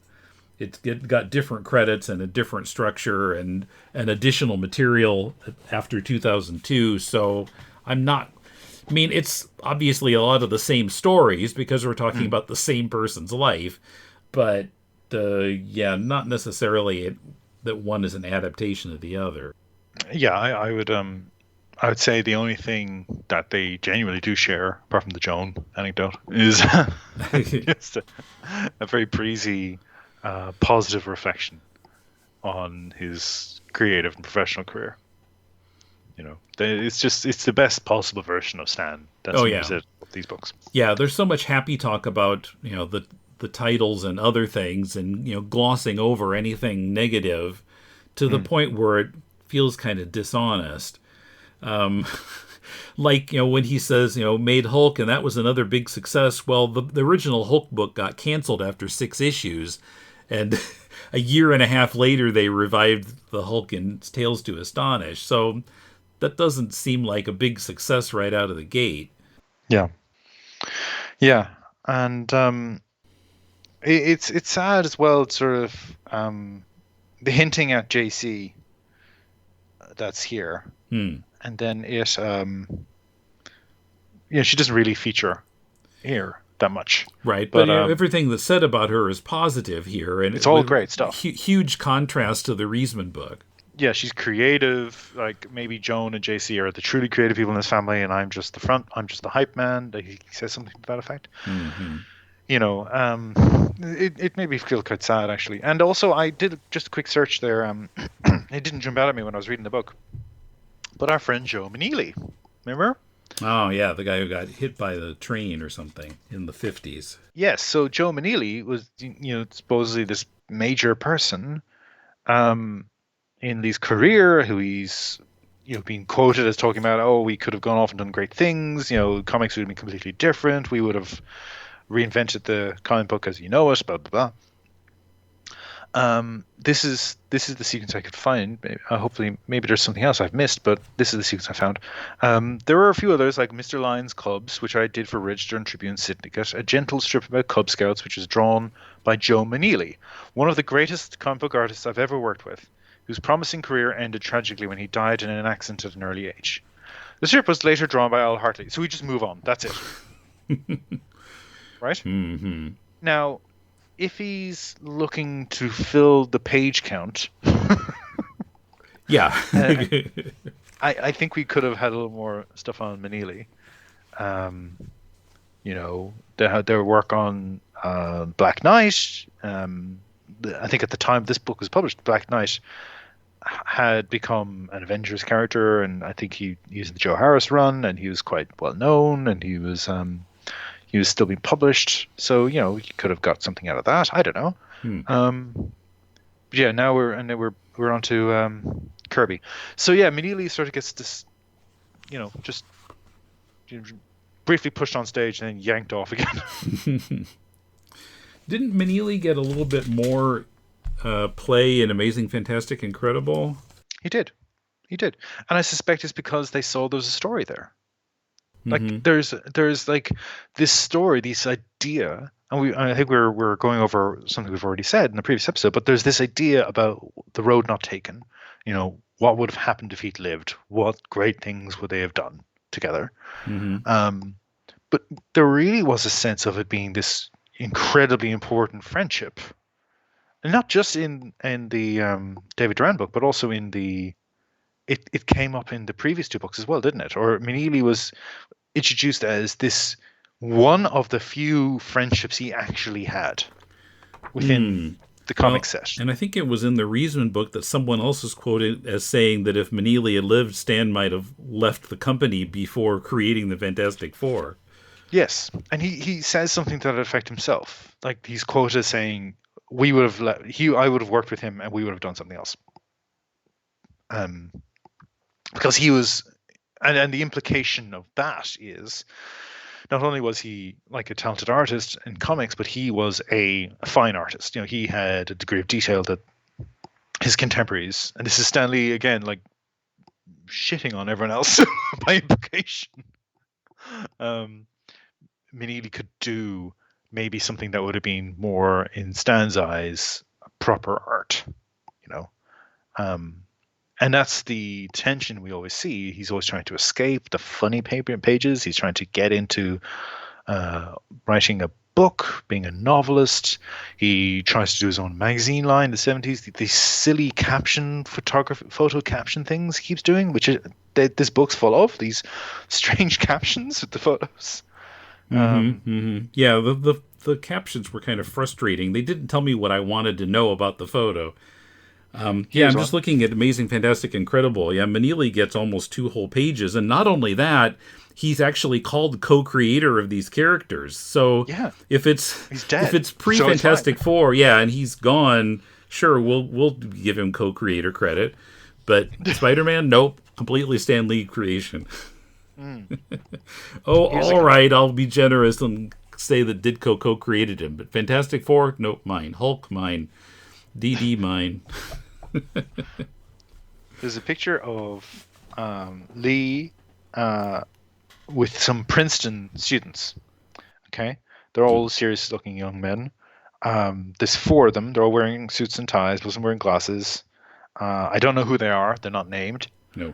A: it got different credits and a different structure and an additional material after 2002. So. It's obviously a lot of the same stories because we're talking about the same person's life, but not necessarily that one is an adaptation of the other.
B: Yeah, I would say the only thing that they genuinely do share, apart from the Joan anecdote, is just a very breezy, positive reflection on his creative and professional career. It's the best possible version of Stan. That's of these books.
A: Yeah, there's so much happy talk about the titles and other things, and glossing over anything negative to the point where it feels kind of dishonest. Like when he says made Hulk and that was another big success. Well, the original Hulk book got canceled after 6 issues, and a year and a half later they revived the Hulk in Tales to Astonish. So. That doesn't seem like a big success right out of the gate.
B: Yeah, and it's sad as well. Sort of the hinting at JC that's here, and then it she doesn't really feature here that much,
A: right? But everything that's said about her is positive here, and
B: it's all great stuff.
A: Huge contrast to the Riesman book.
B: Yeah, she's creative. Like maybe Joan and JC are the truly creative people in this family, and I'm just the front. I'm just the hype man. He says something to that effect. Mm-hmm. It made me feel quite sad actually. And also, I did just a quick search there. It didn't jump out at me when I was reading the book, but our friend Joe Maneely, remember?
A: Oh yeah, the guy who got hit by the train or something in the 50s.
B: Yes. So Joe Maneely was, supposedly this major person. In Lee's career, who he's being quoted as talking about, we could have gone off and done great things. Comics would have been completely different. We would have reinvented the comic book as you know it. Blah blah blah. This is the sequence I could find. Hopefully, maybe there's something else I've missed, but this is the sequence I found. There were a few others like Mr. Lyon's Clubs, which I did for Register and Tribune Syndicate, a gentle strip about Cub Scouts, which is drawn by Joe Maneely, one of the greatest comic book artists I've ever worked with, whose promising career ended tragically when he died in an accident at an early age. The strip was later drawn by Al Hartley. So we just move on. That's it. right?
A: Mm-hmm.
B: Now, if he's looking to fill the page count,
A: Yeah.
B: I think we could have had a little more stuff on Manili. You know, they had their work on Black Knight. I think at the time this book was published, Black Knight had become an Avengers character, and I think he was in the Joe Harris run, and he was quite well known, and he was still being published. So you know, you could have got something out of that. I don't know. But yeah, now we're on to Kirby. So yeah, Manili sort of gets this, you know, just briefly pushed on stage and then yanked off again.
A: Didn't Manili get a little bit more play in Amazing, Fantastic, Incredible?
B: He did, and I suspect it's because they saw there was a story there. Like there's like this story, this idea, and I think we're going over something we've already said in the previous episode. But there's this idea about the road not taken. You know, what would have happened if he'd lived? What great things would they have done together? But there really was a sense of it being this incredibly important friendship, and not just in the David Duran book, but also in the it came up in the previous two books as well, didn't it? Or Manili was introduced as this one of the few friendships he actually had within the comic set.
A: And I think it was in the Reisman book that someone else is quoted as saying that if Manili had lived, Stan might have left the company before creating the Fantastic Four.
B: Yes, and he says something to that effect himself. Like he's quoted as saying, "We would have I would have worked with him, and we would have done something else." Because he was, and the implication of that is, not only was he like a talented artist in comics, but he was a fine artist. You know, he had a degree of detail that his contemporaries, and this is Stan Lee again, like shitting on everyone else by implication. Manili could do maybe something that would have been more, in Stan's eyes, proper art, you know. And that's the tension we always see. He's always trying to escape the funny pages. He's trying to get into writing a book, being a novelist. He tries to do his own magazine line in the 70s. These silly photo caption things he keeps doing, which this book's full of, these strange captions with the photos.
A: Yeah, the captions were kind of frustrating. They didn't tell me what I wanted to know about the photo. I'm just looking at Amazing, Fantastic, Incredible. Yeah, Manili gets almost 2 whole pages, and not only that, he's actually called co-creator of these characters. So if it's pre-Fantastic Four, and he's gone, sure, we'll give him co-creator credit. But Spider-Man, nope, completely Stan Lee creation. All right, I'll be generous and say that Ditko co-created him, but Fantastic Four, nope, mine. Hulk, mine. DD, mine.
B: There's a picture of Lee with some Princeton students. Okay, they're all serious-looking young men. There's 4 of them. They're all wearing suits and ties. Wasn't wearing glasses. I don't know who they are. They're not named.
A: No.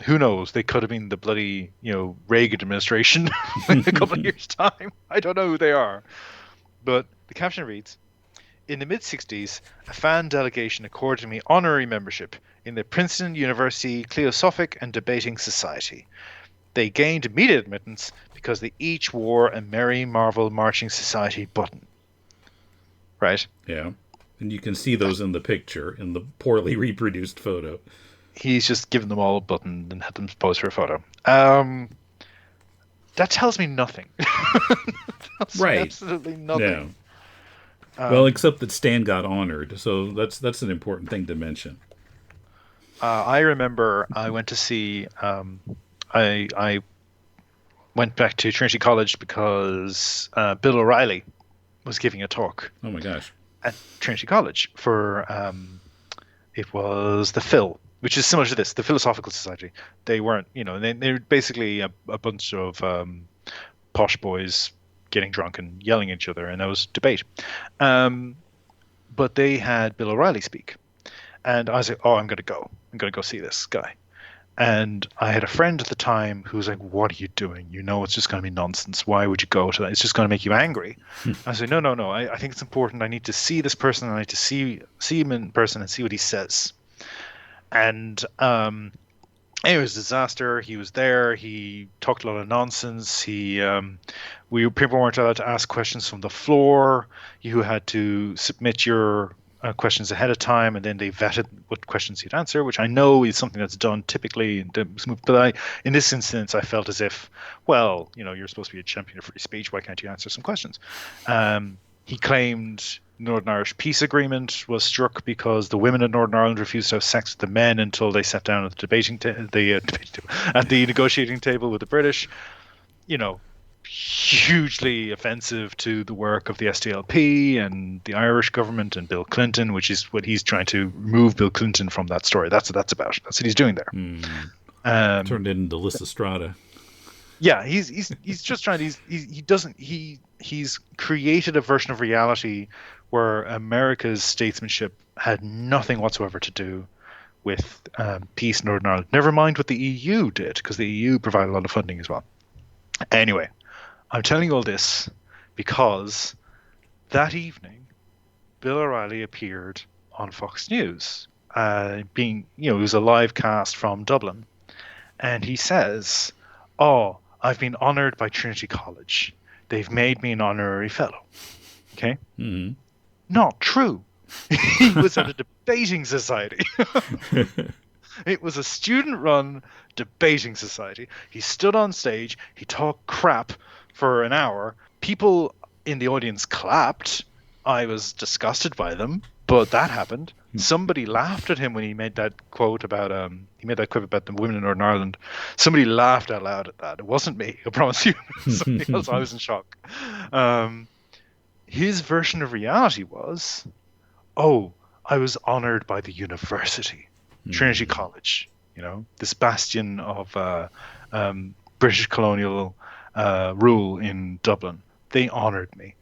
B: Who knows? They could have been the bloody, Reagan administration in a couple of years' time. I don't know who they are. But the caption reads, "In the mid-60s, a fan delegation accorded me honorary membership in the Princeton University Cleosophic and Debating Society. They gained immediate admittance because they each wore a Merry Marvel Marching Society button." Right?
A: Yeah. And you can see those in the picture, in the poorly reproduced photo.
B: He's just given them all a button and had them pose for a photo. That tells me nothing.
A: Right.
B: Absolutely nothing.
A: Yeah. Well, except that Stan got honored, so that's an important thing to mention.
B: I remember I went to see. I went back to Trinity College because Bill O'Reilly was giving a talk.
A: Oh my gosh!
B: At Trinity College for it was the Phil, which is similar to this, the Philosophical Society. They weren't, they're basically a bunch of posh boys getting drunk and yelling at each other, and that was debate. But they had Bill O'Reilly speak, and I was like, "Oh, I'm going to go see this guy." And I had a friend at the time who was like, "What are you doing? You know it's just going to be nonsense. Why would you go to that? It's just going to make you angry." I said, No. I think it's important. I need to see this person. I need to see him in person and see what he says." And it was a disaster. He was there. He talked a lot of nonsense. People weren't allowed to ask questions from the floor. You had to submit your questions ahead of time, and then they vetted what questions you'd answer, which I know is something that's done typically. But in this instance, I felt as if, well, you're supposed to be a champion of free speech. Why can't you answer some questions? He claimed Northern Irish peace agreement was struck because the women in Northern Ireland refused to have sex with the men until they sat down at the negotiating table with the British. Hugely offensive to the work of the SDLP and the Irish government and Bill Clinton, which is what he's trying to remove Bill Clinton from that story. That's what that's about. That's what he's doing there.
A: Turned it into Lysistrata.
B: Yeah, he's just trying to. He's created a version of reality where America's statesmanship had nothing whatsoever to do with peace in Northern Ireland. Never mind what the EU did, because the EU provided a lot of funding as well. Anyway, I'm telling you all this because that evening, Bill O'Reilly appeared on Fox News, it was a live cast from Dublin, and he says, "Oh, I've been honoured by Trinity College. They've made me an honorary fellow." Okay?
A: Mm-hmm.
B: Not true. He was at a debating society. It was a student-run debating society. He stood on stage. He talked crap for an hour. People in the audience clapped. I was disgusted by them, but that happened. Somebody laughed at him when he made that quote about the women in Northern Ireland. Somebody laughed out loud at that. It wasn't me, I promise you. Somebody else. I was in shock. His version of reality was, "Oh, I was honored by the university, Trinity College, this bastion of British colonial rule in Dublin. They honored me."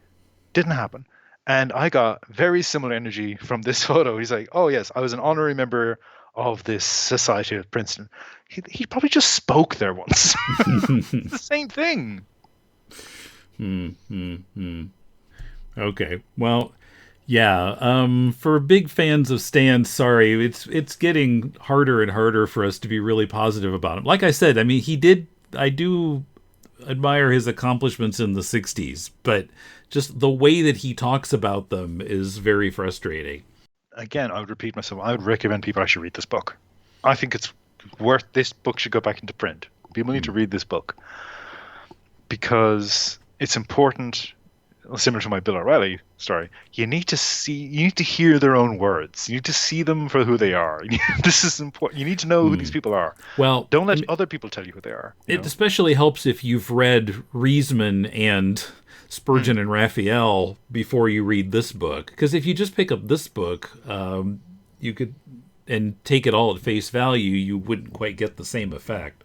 B: Didn't happen. And I got very similar energy from this photo. He's like, "Oh yes, I was an honorary member of this society at Princeton." He probably just spoke there once. It's the same thing.
A: Okay. Well, yeah. For big fans of Stan, sorry, it's getting harder and harder for us to be really positive about him. Like I said, I mean, I do admire his accomplishments in the 60s, but just the way that he talks about them is very frustrating.
B: Again, I would repeat myself. I would recommend people actually read this book. I think it's worth. This book should go back into print. People need to read this book because it's important. Similar to my Bill O'Reilly story, you need to hear their own words. You need to see them for who they are. This is important. You need to know who these people are.
A: Well,
B: don't let other people tell you who they are.
A: It especially helps if you've read Riesman and Spurgeon and Raphael before you read this book. Because if you just pick up this book, you could and take it all at face value, you wouldn't quite get the same effect.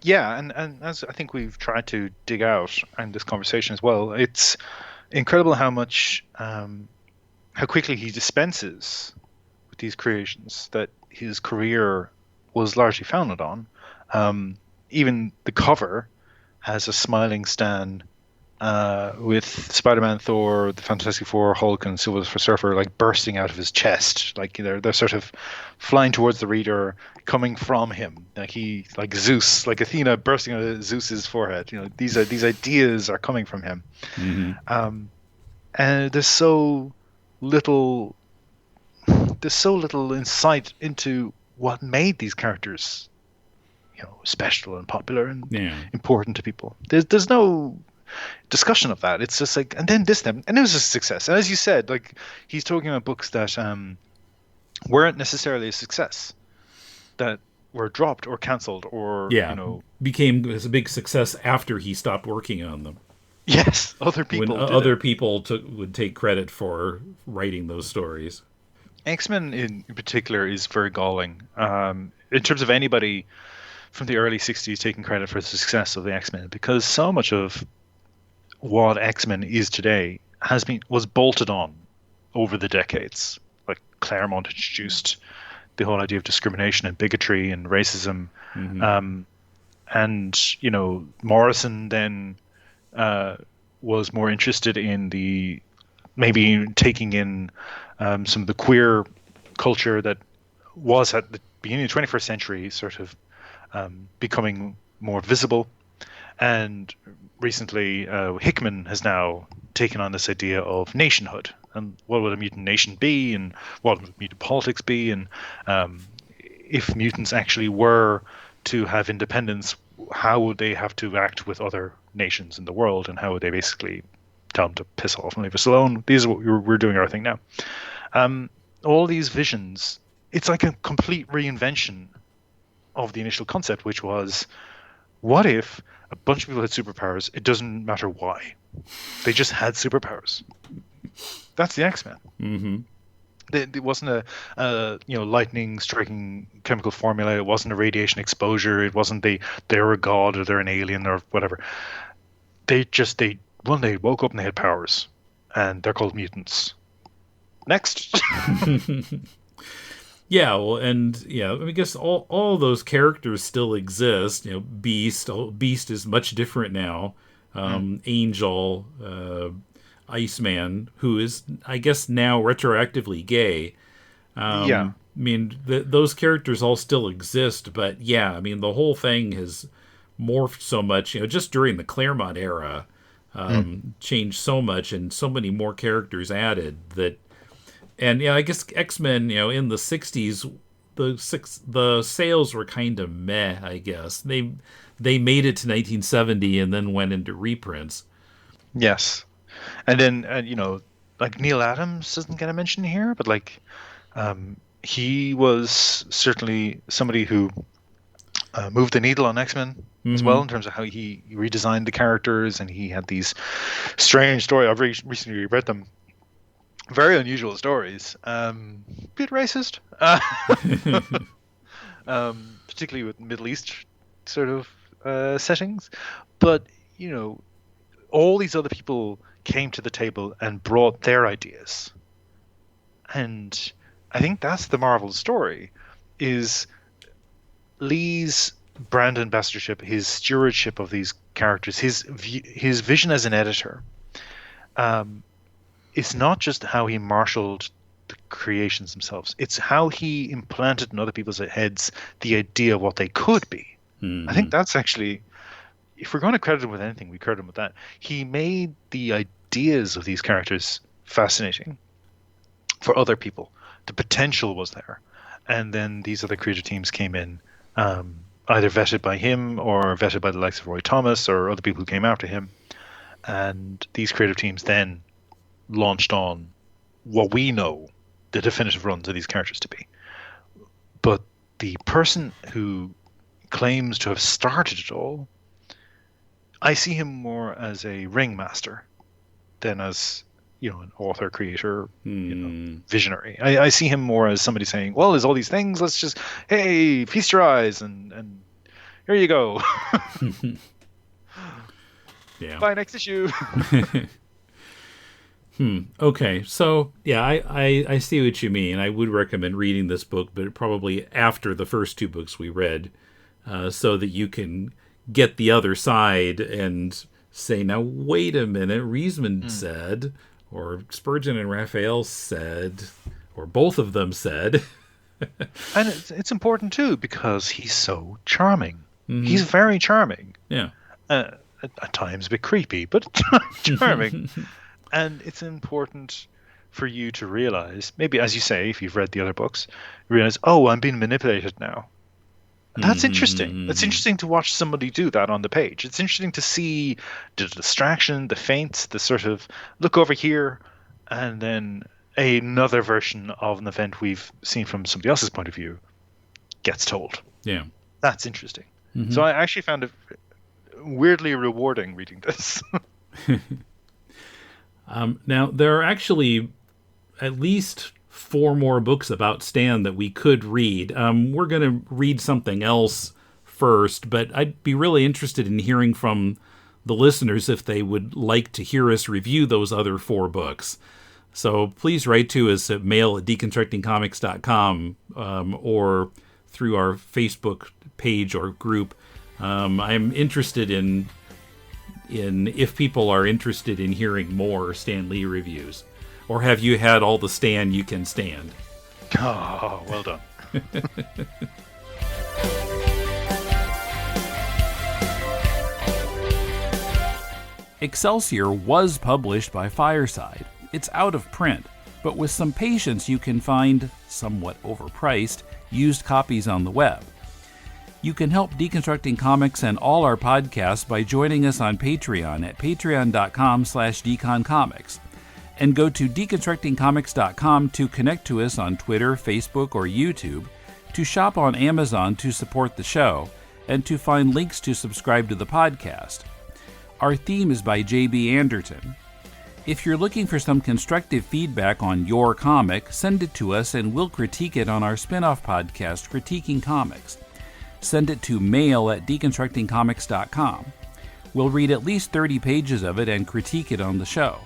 B: Yeah, and as I think we've tried to dig out in this conversation as well, it's incredible how quickly he dispenses with these creations that his career was largely founded on. Even the cover has a smiling Stan with Spider-Man, Thor, the Fantastic Four, Hulk, and Silver Surfer like bursting out of his chest, like they're sort of flying towards the reader, coming from him, like Zeus, like Athena bursting out of Zeus's forehead. These ideas are coming from him, and there's so little insight into what made these characters, special and popular and important to people. There's no discussion of that. It's just like, and then and it was a success. And as you said, like he's talking about books that weren't necessarily a success, that were dropped or cancelled or
A: became a big success after he stopped working on them.
B: Yes, other people.
A: When other people would take credit for writing those stories.
B: X-Men in particular is very galling. In terms of anybody from the early 60s taking credit for the success of the X-Men, because so much of what X-Men is today was bolted on over the decades. Like Claremont introduced the whole idea of discrimination and bigotry and racism. And, Morrison then was more interested in maybe taking in some of the queer culture that was at the beginning of the 21st century sort of becoming more visible. And recently, Hickman has now taken on this idea of nationhood. And what would a mutant nation be? And what would mutant politics be? And if mutants actually were to have independence, how would they have to act with other nations in the world? And how would they basically tell them to piss off and leave us alone? These are what we're doing our thing now. All these visions, it's like a complete reinvention of the initial concept, which was, what if a bunch of people had superpowers? It doesn't matter why. They just had superpowers. That's the X-Men.
A: Mm-hmm.
B: It wasn't a lightning striking chemical formula. It wasn't a radiation exposure. It wasn't they're a god or they're an alien or whatever. They one day woke up and they had powers, and they're called mutants. Next.
A: Yeah, well, and I guess all those characters still exist. Beast is much different now. Angel, Iceman, who is, I guess, now retroactively gay. I mean, those characters all still exist, but the whole thing has morphed so much. Just during the Claremont era, changed so much, and so many more characters added that. And I guess X-Men, in the 60s, the sales were kind of meh, I guess. They made it to 1970 and then went into reprints.
B: Yes. And then, like Neil Adams doesn't get a mention here, but he was certainly somebody who moved the needle on X-Men as well, in terms of how he redesigned the characters, and he had these strange stories. I've recently read them. Very unusual stories. Bit racist. Particularly with Middle East sort of settings. But, all these other people came to the table and brought their ideas. And I think that's the Marvel story, is Lee's brand ambassadorship, his stewardship of these characters, his vision as an editor. It's not just how he marshaled the creations themselves. It's how he implanted in other people's heads the idea of what they could be. I think that's actually, if we're going to credit him with anything, we credit him with that. He made the ideas of these characters fascinating for other people. The potential was there. And then these other creative teams came in, either vetted by him or vetted by the likes of Roy Thomas or other people who came after him. And these creative teams then launched on what we know the definitive runs of these characters to be. But the person who claims to have started it all, I see him more as a ringmaster than as an author, creator, visionary. I see him more as somebody saying, well, there's all these things, let's just, hey, feast your eyes and here you go. Bye, next issue.
A: Okay, so I see what you mean. I would recommend reading this book, but probably after the first two books we read, so that you can get the other side and say, now wait a minute, Riesman said, or Spurgeon and Raphael said, or both of them said.
B: And it's important too, because he's so charming. He's very charming.
A: Yeah.
B: At times a bit creepy, but charming. And it's important for you to realize, maybe as you say, if you've read the other books, realize, oh, I'm being manipulated now. And that's interesting. It's interesting to watch somebody do that on the page. It's interesting to see the distraction, the feints, the sort of look over here, and then another version of an event we've seen from somebody else's point of view gets told.
A: Yeah.
B: That's interesting. So I actually found it weirdly rewarding reading this.
A: Now, there are actually at least 4 more books about Stan that we could read. We're going to read something else first, but I'd be really interested in hearing from the listeners if they would like to hear us review those other 4 books. So please write to us at mail@deconstructingcomics.com or through our Facebook page or group. I'm interested in if people are interested in hearing more Stan Lee reviews. Or have you had all the Stan you can stand?
B: Oh, well done.
A: Excelsior was published by Fireside. It's out of print, but with some patience you can find, somewhat overpriced, used copies on the web. You can help Deconstructing Comics and all our podcasts by joining us on Patreon at patreon.com/deconcomics. And go to deconstructingcomics.com to connect to us on Twitter, Facebook, or YouTube, to shop on Amazon to support the show, and to find links to subscribe to the podcast. Our theme is by J.B. Anderton. If you're looking for some constructive feedback on your comic, send it to us and we'll critique it on our spin-off podcast, Critiquing Comics. Send it to mail@deconstructingcomics.com. We'll read at least 30 pages of it and critique it on the show.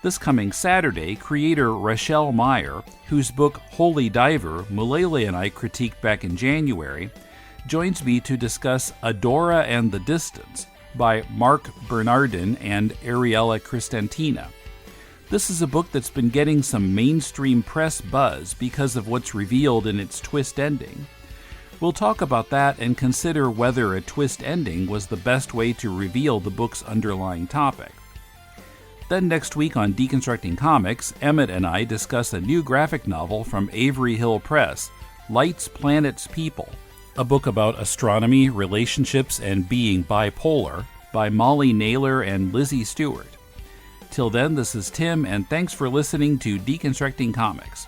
A: This coming Saturday, creator Rochelle Meir, whose book Holy Diver, Mulele and I critiqued back in January, joins me to discuss Adora and the Distance by Mark Bernardin and Ariella Cristantina. This is a book that's been getting some mainstream press buzz because of what's revealed in its twist ending. We'll talk about that and consider whether a twist ending was the best way to reveal the book's underlying topic. Then next week on Deconstructing Comics, Emmet and I discuss a new graphic novel from Avery Hill Press, Lights, Planets, People, a book about astronomy, relationships, and being bipolar by Molly Naylor and Lizzie Stewart. Till then, this is Tim, and thanks for listening to Deconstructing Comics.